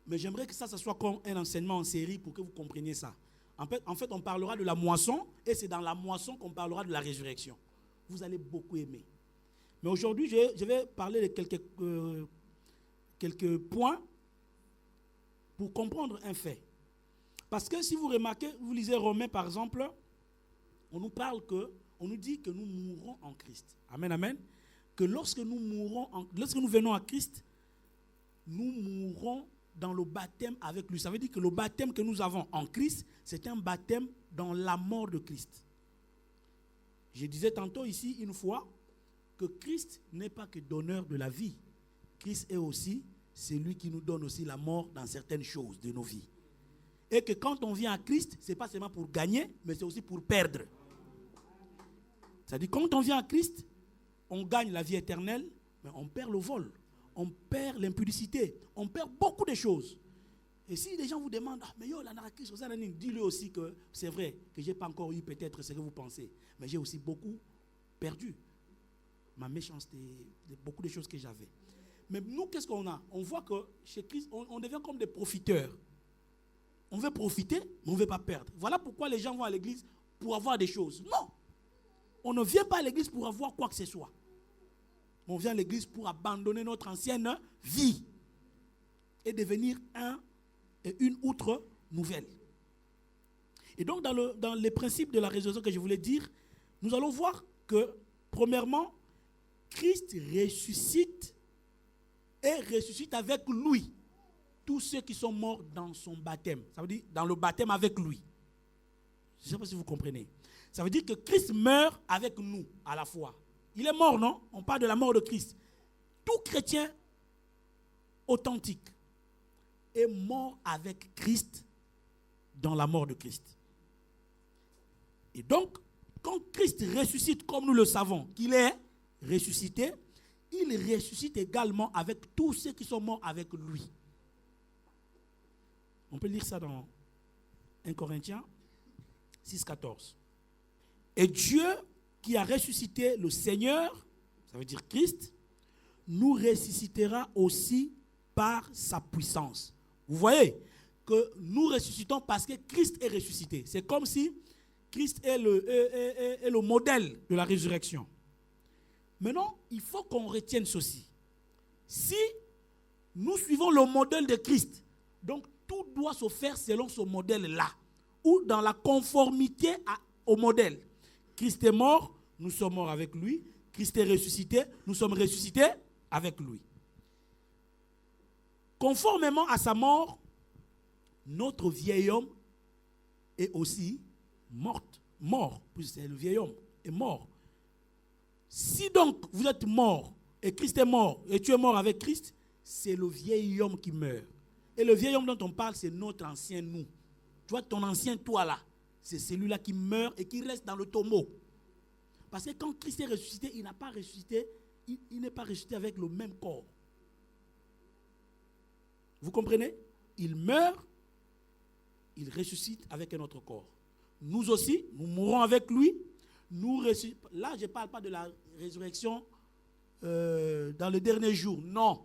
Mais j'aimerais que ça soit comme un enseignement en série pour que vous compreniez ça. En fait, on parlera de la moisson et c'est dans la moisson qu'on parlera de la résurrection. Vous allez beaucoup aimer. Mais aujourd'hui, je vais parler de quelques points pour comprendre un fait. Parce que si vous remarquez, vous lisez Romains par exemple, on nous dit que nous mourrons en Christ. Amen, amen. Que lorsque nous venons à Christ, nous mourrons dans le baptême avec lui. Ça veut dire que le baptême que nous avons en Christ, c'est un baptême dans la mort de Christ. Je disais tantôt ici une fois que Christ n'est pas que donneur de la vie. Christ est aussi celui qui nous donne aussi la mort dans certaines choses de nos vies. Et que quand on vient à Christ, ce n'est pas seulement pour gagner, mais c'est aussi pour perdre. C'est-à-dire quand on vient à Christ, on gagne la vie éternelle, mais on perd le vol, on perd l'impudicité, on perd beaucoup de choses. Et si les gens vous demandent, mais yo, dis-le aussi que c'est vrai que je n'ai pas encore eu peut-être ce que vous pensez, mais j'ai aussi beaucoup perdu. Ma méchanceté, beaucoup de choses que j'avais. Mais nous, qu'est-ce qu'on a? On voit que chez Christ, on devient comme des profiteurs. On veut profiter, mais on ne veut pas perdre. Voilà pourquoi les gens vont à l'église pour avoir des choses. Non! On ne vient pas à l'église pour avoir quoi que ce soit. On vient à l'église pour abandonner notre ancienne vie et devenir une outre nouvelle. Et donc, dans les principes de la résurrection que je voulais dire, nous allons voir que, premièrement, Christ ressuscite et ressuscite avec lui tous ceux qui sont morts dans son baptême. Ça veut dire dans le baptême avec lui. Je ne sais pas si vous comprenez. Ça veut dire que Christ meurt avec nous à la fois. Il est mort, non? On parle de la mort de Christ. Tout chrétien authentique est mort avec Christ dans la mort de Christ. Et donc, quand Christ ressuscite, comme nous le savons, qu'il est ressuscité, il ressuscite également avec tous ceux qui sont morts avec lui. On peut lire ça dans 1 Corinthiens 6, 14. Et Dieu qui a ressuscité le Seigneur, ça veut dire Christ, nous ressuscitera aussi par sa puissance. Vous voyez que nous ressuscitons parce que Christ est ressuscité. C'est comme si Christ est le modèle de la résurrection. Maintenant, il faut qu'on retienne ceci. Si nous suivons le modèle de Christ, donc tout doit se faire selon ce modèle-là, ou dans la conformité au modèle. Christ est mort, nous sommes morts avec lui. Christ est ressuscité, nous sommes ressuscités avec lui. Conformément à sa mort, notre vieil homme est aussi mort, puisque le vieil homme est mort. Si donc vous êtes mort, et Christ est mort, et tu es mort avec Christ, c'est le vieil homme qui meurt. Et le vieil homme dont on parle, c'est notre ancien nous. Tu vois, ton ancien toi là, c'est celui-là qui meurt et qui reste dans le tombeau. Parce que quand Christ est ressuscité, il n'a pas ressuscité, il n'est pas ressuscité avec le même corps. Vous comprenez? Il meurt, il ressuscite avec un autre corps. Nous aussi, nous mourrons avec lui. Là, je ne parle pas de la résurrection dans le dernier jour. Non.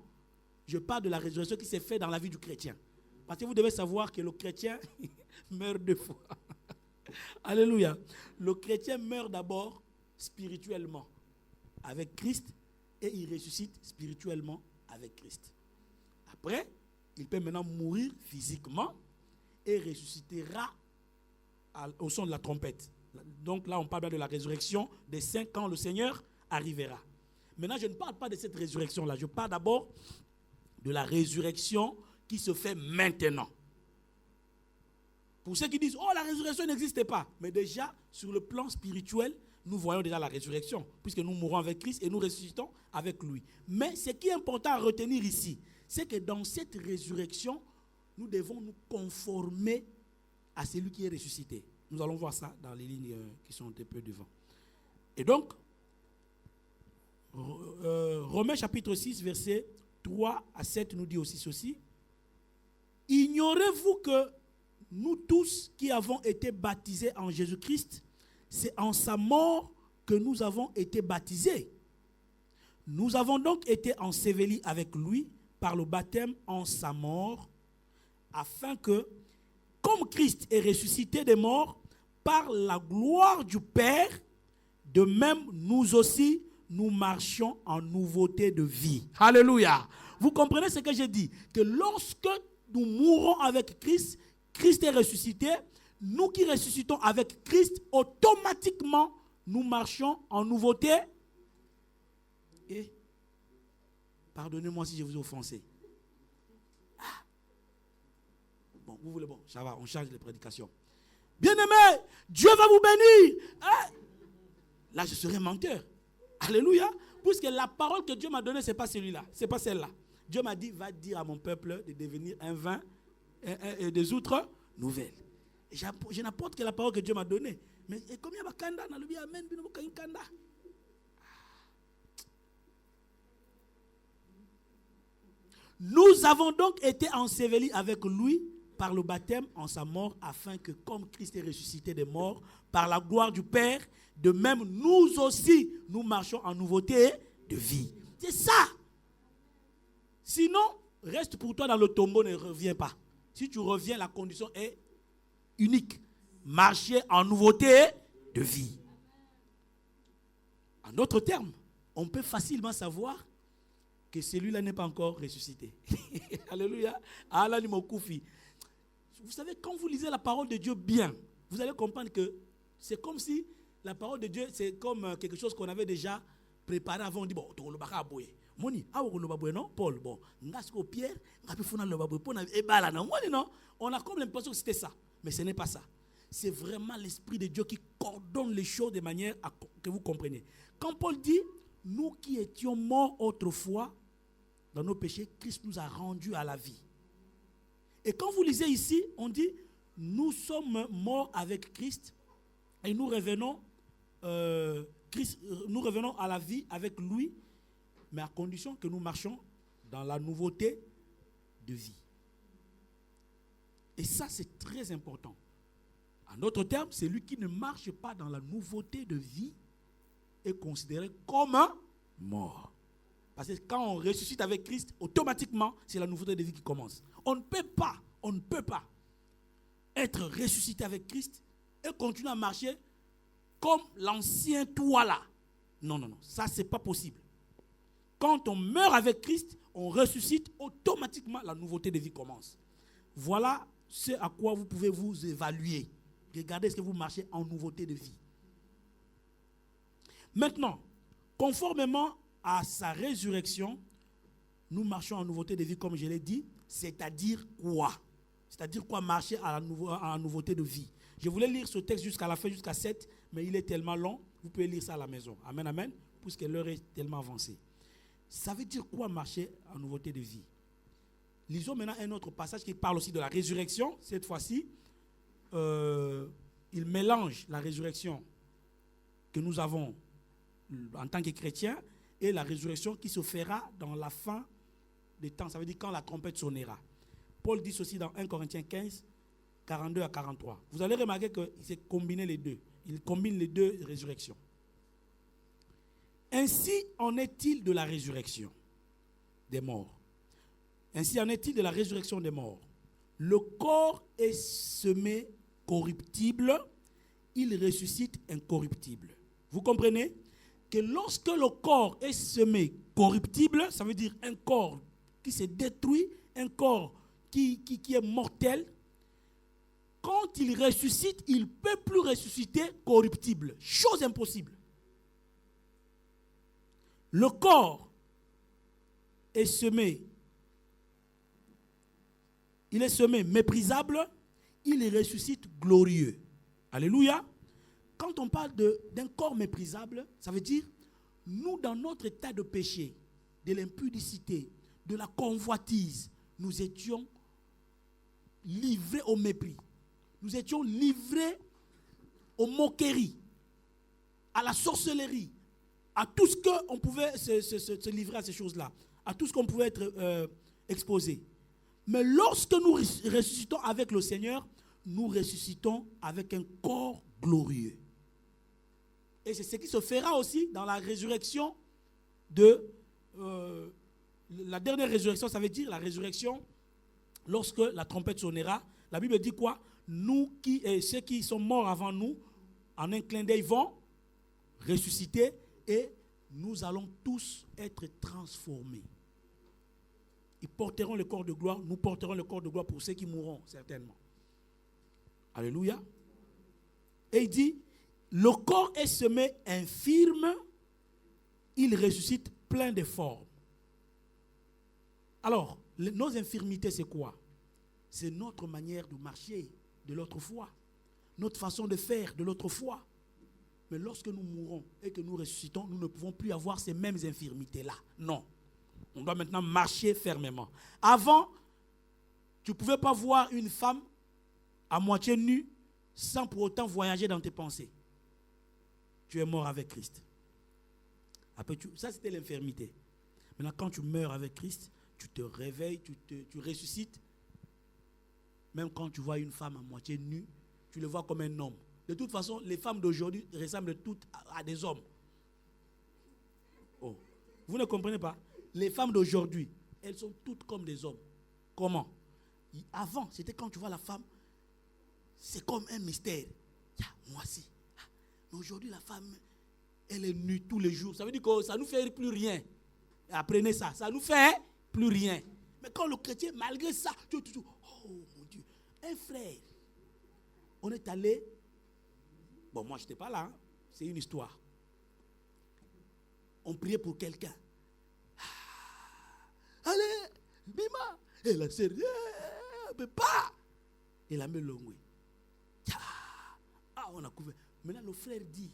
Je parle de la résurrection qui s'est faite dans la vie du chrétien. Parce que vous devez savoir que le chrétien meurt 2 fois. Alléluia. Le chrétien meurt d'abord spirituellement avec Christ et il ressuscite spirituellement avec Christ. Après, il peut maintenant mourir physiquement et ressuscitera au son de la trompette. Donc là, on parle de la résurrection des saints quand le Seigneur arrivera. Maintenant, je ne parle pas de cette résurrection-là. Je parle d'abord de la résurrection qui se fait maintenant. Pour ceux qui disent, oh, la résurrection n'existe pas. Mais déjà, sur le plan spirituel, nous voyons déjà la résurrection, puisque nous mourons avec Christ et nous ressuscitons avec lui. Mais ce qui est important à retenir ici, c'est que dans cette résurrection, nous devons nous conformer à celui qui est ressuscité. Nous allons voir ça dans les lignes qui sont un peu devant. Et donc, Romains chapitre 6, versets 3 à 7 nous dit aussi ceci. Ignorez-vous que nous tous qui avons été baptisés en Jésus-Christ, c'est en sa mort que nous avons été baptisés. Nous avons donc été ensevelis avec lui par le baptême en sa mort, afin que, comme Christ est ressuscité des morts, par la gloire du Père, de même nous aussi, nous marchions en nouveauté de vie. Alléluia. Vous comprenez ce que j'ai dit? Que lorsque nous mourons avec Christ, Christ est ressuscité, nous qui ressuscitons avec Christ, automatiquement, nous marchons en nouveauté. Et, pardonnez-moi si je vous ai offensé. Ah. Bon, vous voulez, bon, ça va, on change les prédications. Bien-aimés, Dieu va vous bénir. Ah. Là, je serai menteur. Alléluia. Puisque la parole que Dieu m'a donnée, ce n'est pas celui-là, ce n'est pas celle-là. Dieu m'a dit, va dire à mon peuple de devenir un vin et des outres nouvelles. Et je n'apporte que la parole que Dieu m'a donnée. Mais combien de kanda dans le bien amen, kanda. Nous avons donc été ensevelis avec lui par le baptême en sa mort, afin que, comme Christ est ressuscité des morts, par la gloire du Père, de même nous aussi, nous marchons en nouveauté de vie. C'est ça. Sinon, reste pour toi dans le tombeau, ne reviens pas. Si tu reviens, la condition est unique. Marcher en nouveauté de vie. En d'autres termes, on peut facilement savoir que celui-là n'est pas encore ressuscité. Alléluia. Vous savez, quand vous lisez la parole de Dieu bien, vous allez comprendre que c'est comme si la parole de Dieu, c'est comme quelque chose qu'on avait déjà préparé avant. On dit, bon, Moni, non, Paul, bon, Pierre, on a comme l'impression que c'était ça, mais ce n'est pas ça. C'est vraiment l'Esprit de Dieu qui coordonne les choses de manière à que vous compreniez. Quand Paul dit, nous qui étions morts autrefois dans nos péchés, Christ nous a rendus à la vie. Et quand vous lisez ici, on dit, nous sommes morts avec Christ et nous revenons à la vie avec lui, mais à condition que nous marchions dans la nouveauté de vie. Et ça, c'est très important. En d'autres termes, celui qui ne marche pas dans la nouveauté de vie est considéré comme un mort. Parce que quand on ressuscite avec Christ, automatiquement, c'est la nouveauté de vie qui commence. On ne peut pas être ressuscité avec Christ et continuer à marcher comme l'ancien toi là. Non, ça c'est pas possible. Quand on meurt avec Christ, on ressuscite, automatiquement la nouveauté de vie commence. Voilà ce à quoi vous pouvez vous évaluer. Regardez ce que vous marchez en nouveauté de vie. Maintenant, conformément à sa résurrection, nous marchons en nouveauté de vie, comme je l'ai dit, c'est-à-dire quoi? C'est-à-dire quoi marcher en nouveauté de vie? Je voulais lire ce texte jusqu'à la fin, jusqu'à 7, mais il est tellement long, vous pouvez lire ça à la maison. Amen, amen, puisque l'heure est tellement avancée. Ça veut dire quoi marcher en nouveauté de vie? Lisons maintenant un autre passage qui parle aussi de la résurrection, cette fois-ci, il mélange la résurrection que nous avons en tant que chrétiens et la résurrection qui se fera dans la fin des temps. Ça veut dire quand la trompette sonnera. Paul dit ceci dans 1 Corinthiens 15, 42 à 43. Vous allez remarquer qu'il s'est combiné les deux. Il combine les deux résurrections. Ainsi en est-il de la résurrection des morts. Ainsi en est-il de la résurrection des morts. Le corps est semé corruptible, il ressuscite incorruptible. Vous comprenez que lorsque le corps est semé corruptible, ça veut dire un corps qui se détruit, un corps qui est mortel, quand il ressuscite, il ne peut plus ressusciter corruptible. Chose impossible. Le corps est semé, il est semé méprisable, il ressuscite glorieux. Alléluia. Quand on parle d'un corps méprisable, ça veut dire, nous dans notre état de péché, de l'impudicité, de la convoitise, nous étions livrés au mépris. Nous étions livrés aux moqueries, à la sorcellerie, à tout ce qu'on pouvait se livrer à ces choses-là, à tout ce qu'on pouvait être exposé. Mais lorsque nous ressuscitons avec le Seigneur, nous ressuscitons avec un corps glorieux. Et c'est ce qui se fera aussi dans la résurrection de... la dernière résurrection, ça veut dire la résurrection lorsque la trompette sonnera. La Bible dit quoi? Nous ceux qui sont morts avant nous, en un clin d'œil, vont ressusciter et nous allons tous être transformés. Ils porteront le corps de gloire, nous porterons le corps de gloire pour ceux qui mourront, certainement. Alléluia. Et il dit, le corps est semé infirme, il ressuscite plein de formes. Alors, nos infirmités, c'est quoi? C'est notre manière de marcher de l'autrefois, notre façon de faire de l'autrefois. Mais lorsque nous mourrons et que nous ressuscitons, nous ne pouvons plus avoir ces mêmes infirmités-là. Non. On doit maintenant marcher fermement. Avant, tu ne pouvais pas voir une femme à moitié nue sans pour autant voyager dans tes pensées. Tu es mort avec Christ. Après, ça, c'était l'infirmité. Maintenant, quand tu meurs avec Christ, tu te réveilles, tu ressuscites. Même quand tu vois une femme à moitié nue, tu le vois comme un homme. De toute façon, les femmes d'aujourd'hui ressemblent toutes à des hommes. Oh. Vous ne comprenez pas? Les femmes d'aujourd'hui, elles sont toutes comme des hommes. Comment? Avant, c'était quand tu vois la femme, c'est comme un mystère. Moi aussi. Mais aujourd'hui, la femme, elle est nue tous les jours. Ça veut dire que ça ne nous fait plus rien. Apprenez ça. Ça ne nous fait plus rien. Mais quand le chrétien, malgré ça, oh mon Dieu, un frère, on est allé, bon, moi je n'étais pas là, hein, c'est une histoire. On priait pour quelqu'un. Allez, Bima, elle a serré, mais pas. Elle a mis l'ongoué. Ah, on a couvert. Maintenant, le frère dit,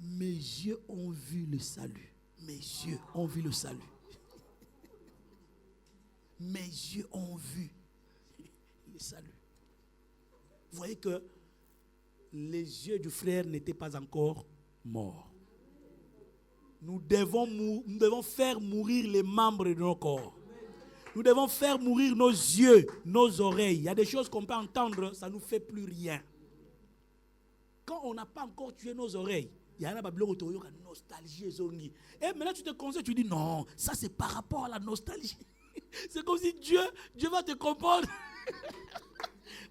mes yeux ont vu le salut. Mes yeux ont vu le salut. Mes yeux ont vu le salut. Vous voyez que les yeux du frère n'étaient pas encore morts. Nous devons faire mourir les membres de nos corps. Nous devons faire mourir nos yeux, nos oreilles. Il y a des choses qu'on peut entendre, ça ne nous fait plus rien. Quand on n'a pas encore tué nos oreilles, il y a une nostalgie. Et maintenant tu te conseilles, tu dis non, ça c'est par rapport à la nostalgie. C'est comme si Dieu va te comprendre.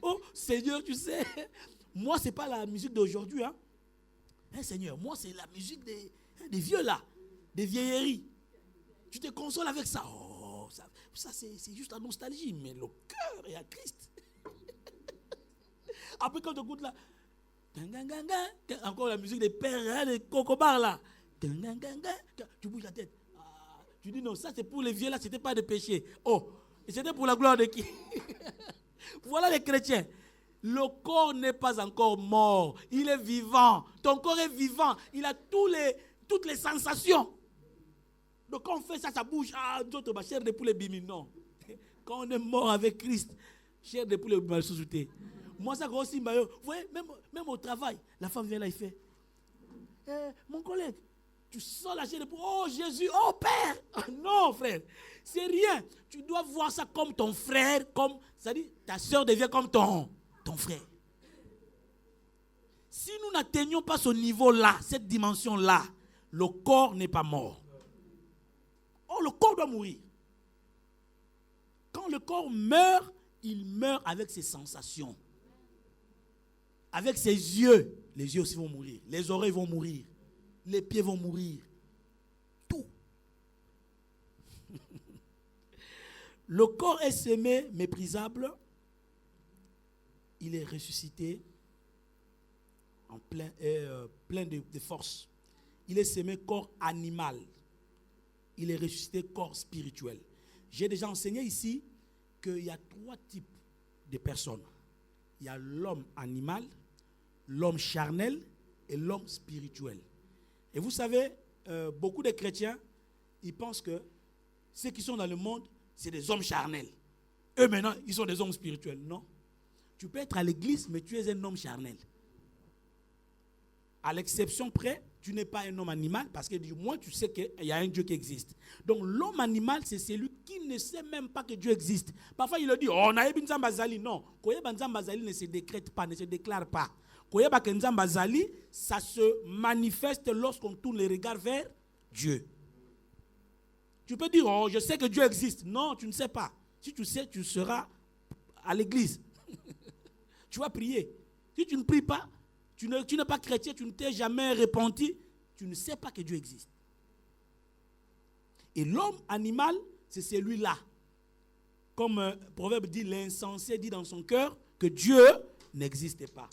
Oh Seigneur, tu sais, moi c'est pas la musique d'aujourd'hui. Hein. Seigneur, moi c'est la musique des vieux là, des vieilleries. Tu te consoles avec ça. Oh, ça c'est juste la nostalgie, mais le cœur est à Christ. Après quand tu écoutes là, encore la musique des pères, hein, des cocobars là. Tu bouges la tête. Tu dis non, ça c'est pour les vieux là, c'était pas de péché. Oh, et c'était pour la gloire de qui? Voilà les chrétiens. Le corps n'est pas encore mort. Il est vivant. Ton corps est vivant. Il a toutes les sensations. Donc quand on fait ça, ça bouge. Ah, d'autres, chair de poulet bimi. Non. Quand on est mort avec Christ, chair de poulet mal sous-souté. Moi, ça aussi, vous voyez, même au travail, la femme vient là, il fait mon collègue, tu sens la chair de poule. Oh Jésus, oh Père. Non, frère, c'est rien. Tu dois voir ça comme ton frère, c'est-à-dire ta soeur devient comme ton frère. Si nous n'atteignons pas ce niveau-là, cette dimension-là, le corps n'est pas mort. Oh, le corps doit mourir. Quand le corps meurt, il meurt avec ses sensations. Avec ses yeux. Les yeux aussi vont mourir. Les oreilles vont mourir. Les pieds vont mourir. Tout. Le corps est semé, méprisable. Il est ressuscité en plein de force. Il est semé corps animal. Il est ressuscité corps spirituel. J'ai déjà enseigné ici qu'il y a 3 types de personnes. Il y a l'homme animal, l'homme charnel et l'homme spirituel. Et vous savez, beaucoup de chrétiens, ils pensent que ceux qui sont dans le monde, c'est des hommes charnels. Eux maintenant, ils sont des hommes spirituels. Non. Tu peux être à l'église, mais tu es un homme charnel. À l'exception près, tu n'es pas un homme animal parce que du moins tu sais qu'il y a un Dieu qui existe. Donc l'homme animal, c'est celui qui ne sait même pas que Dieu existe. Parfois il le dit, oh, Naïb Nzamba Zali. Non, Koyeba Nzamba Zali ne se décrète pas, ne se déclare pas. Koyeba Nzamba Zali, ça se manifeste lorsqu'on tourne les regards vers Dieu. Tu peux dire, oh, je sais que Dieu existe. Non, tu ne sais pas. Si tu sais, tu seras à l'église. Tu vas prier. Si tu ne pries pas, tu n'es pas chrétien, tu ne t'es jamais repenti, tu ne sais pas que Dieu existe. Et l'homme animal, c'est celui-là. Comme le proverbe dit, l'insensé dit dans son cœur que Dieu n'existe pas.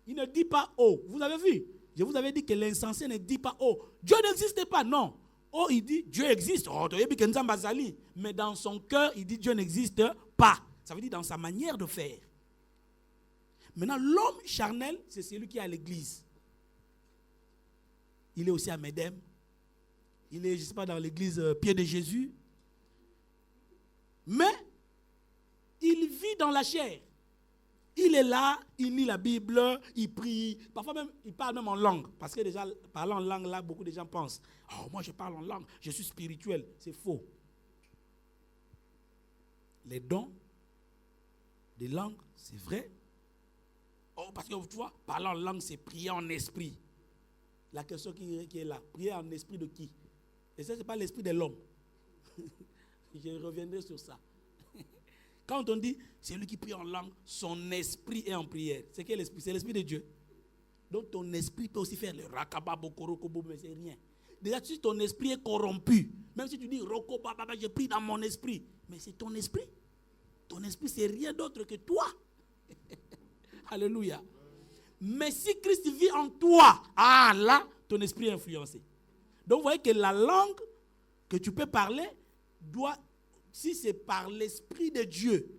Il ne dit pas oh. Vous avez vu? Je vous avais dit que l'insensé ne dit pas oh. Dieu n'existe pas, non. Oh, il dit Dieu existe. Oh, mais dans son cœur, il dit Dieu n'existe pas. Ça veut dire dans sa manière de faire. Maintenant, l'homme charnel, c'est celui qui est à l'église. Il est aussi à Médem. Il est, je ne sais pas, dans l'église Pied de Jésus. Mais, il vit dans la chair. Il est là, il lit la Bible, il prie. Parfois même, il parle même en langue. Parce que déjà, parlant en langue, là, beaucoup de gens pensent, oh, moi je parle en langue, je suis spirituel. C'est faux. Les dons des langues, c'est vrai. Oh, parce que tu vois, parler en langue, c'est prier en esprit. La question qui est là, prier en esprit de qui? Et ça, ce n'est pas l'esprit de l'homme. Je reviendrai sur ça. Quand on dit, c'est lui qui prie en langue, son esprit est en prière. C'est quel esprit? C'est l'esprit de Dieu. Donc ton esprit peut aussi faire le rakaba, bokoro, kobo, mais c'est rien. Déjà, si ton esprit est corrompu, même si tu dis, roko, baba, je prie dans mon esprit, mais c'est ton esprit. Ton esprit, c'est rien d'autre que toi. Alléluia. Mais si Christ vit en toi, ah là, ton esprit est influencé. Donc vous voyez que la langue que tu peux parler doit, si c'est par l'esprit de Dieu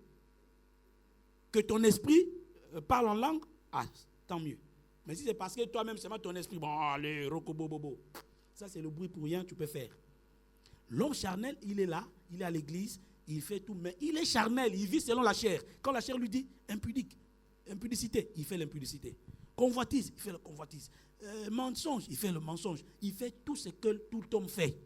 que ton esprit parle en langue, ah, tant mieux. Mais si c'est parce que toi-même, c'est pas ton esprit, bon, allez, rokobobobo. Ça, c'est le bruit pour rien que tu peux faire. L'homme charnel, il est là, il est à l'église, il fait tout, mais il est charnel, il vit selon la chair. Quand la chair lui dit impudique, impudicité, il fait l'impudicité. Convoitise, il fait la convoitise. Mensonge, il fait le mensonge. Il fait tout ce que tout homme fait.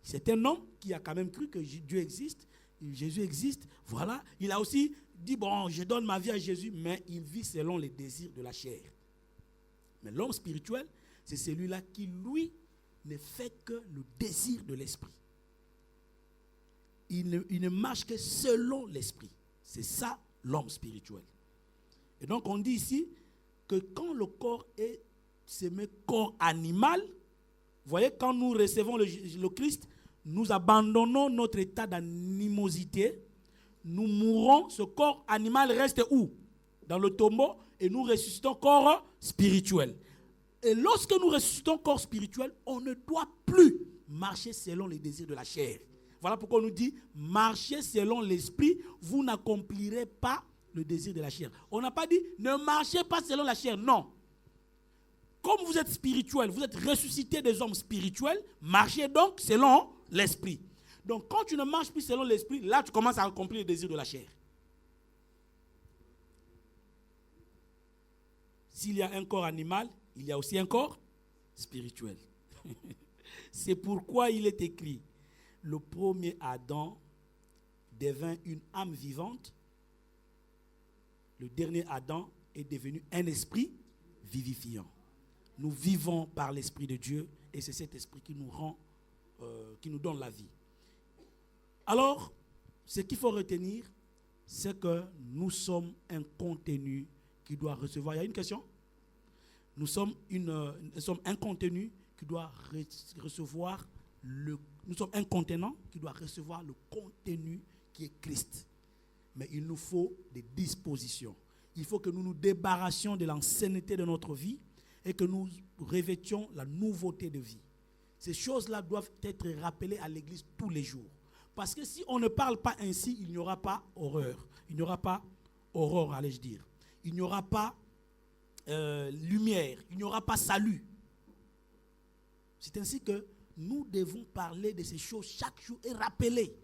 C'est un homme qui a quand même cru que Dieu existe, Jésus existe. Voilà. Il a aussi dit, bon, je donne ma vie à Jésus, mais il vit selon les désirs de la chair. Mais l'homme spirituel, c'est celui-là qui, lui, ne fait que le désir de l'esprit. Il ne marche que selon l'esprit. C'est ça, l'homme spirituel. Et donc, on dit ici que quand le corps est semé corps animal, vous voyez, quand nous recevons le Christ, nous abandonnons notre état d'animosité, nous mourons, ce corps animal reste où? Dans le tombeau, et nous ressuscitons corps spirituel. Et lorsque nous ressuscitons corps spirituel, on ne doit plus marcher selon les désirs de la chair. Voilà pourquoi on nous dit, marchez selon l'esprit, vous n'accomplirez pas le désir de la chair. On n'a pas dit, ne marchez pas selon la chair, non. Comme vous êtes spirituel, vous êtes ressuscité des hommes spirituels, marchez donc selon l'esprit. Donc quand tu ne marches plus selon l'esprit, là tu commences à accomplir le désir de la chair. s'il y a un corps animal, il y a aussi un corps spirituel. C'est pourquoi il est écrit, le premier Adam devint une âme vivante, le dernier Adam est devenu un esprit vivifiant. Nous vivons par l'Esprit de Dieu et c'est cet esprit qui nous rend, qui nous donne la vie. Alors, ce qu'il faut retenir, c'est que nous sommes un contenu qui doit recevoir. Il y a une question? Nous sommes un contenu qui doit recevoir nous sommes un contenant qui doit recevoir le contenu qui est Christ. Mais il nous faut des dispositions. Il faut que nous nous débarrassions de l'ancienneté de notre vie et que nous revêtions la nouveauté de vie. Ces choses-là doivent être rappelées à l'Église tous les jours. Parce que si on ne parle pas ainsi, il n'y aura pas horreur. Il n'y aura pas aurore, allais-je dire. Il n'y aura pas lumière. Il n'y aura pas salut. C'est ainsi que nous devons parler de ces choses chaque jour et rappeler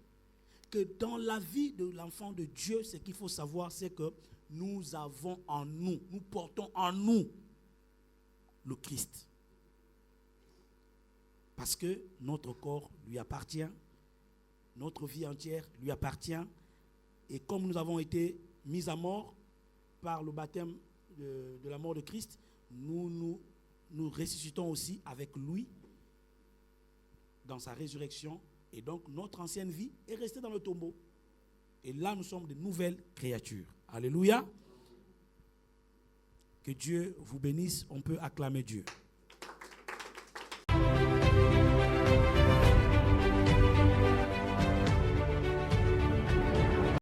que dans la vie de l'enfant de Dieu, ce qu'il faut savoir, c'est que nous avons en nous, nous portons en nous le Christ. Parce que notre corps lui appartient, notre vie entière lui appartient. Et comme nous avons été mis à mort par le baptême de la mort de Christ, nous ressuscitons aussi avec lui dans sa résurrection. Et donc notre ancienne vie est restée dans le tombeau. Et là nous sommes de nouvelles créatures. Alléluia. Que Dieu vous bénisse. On peut acclamer Dieu.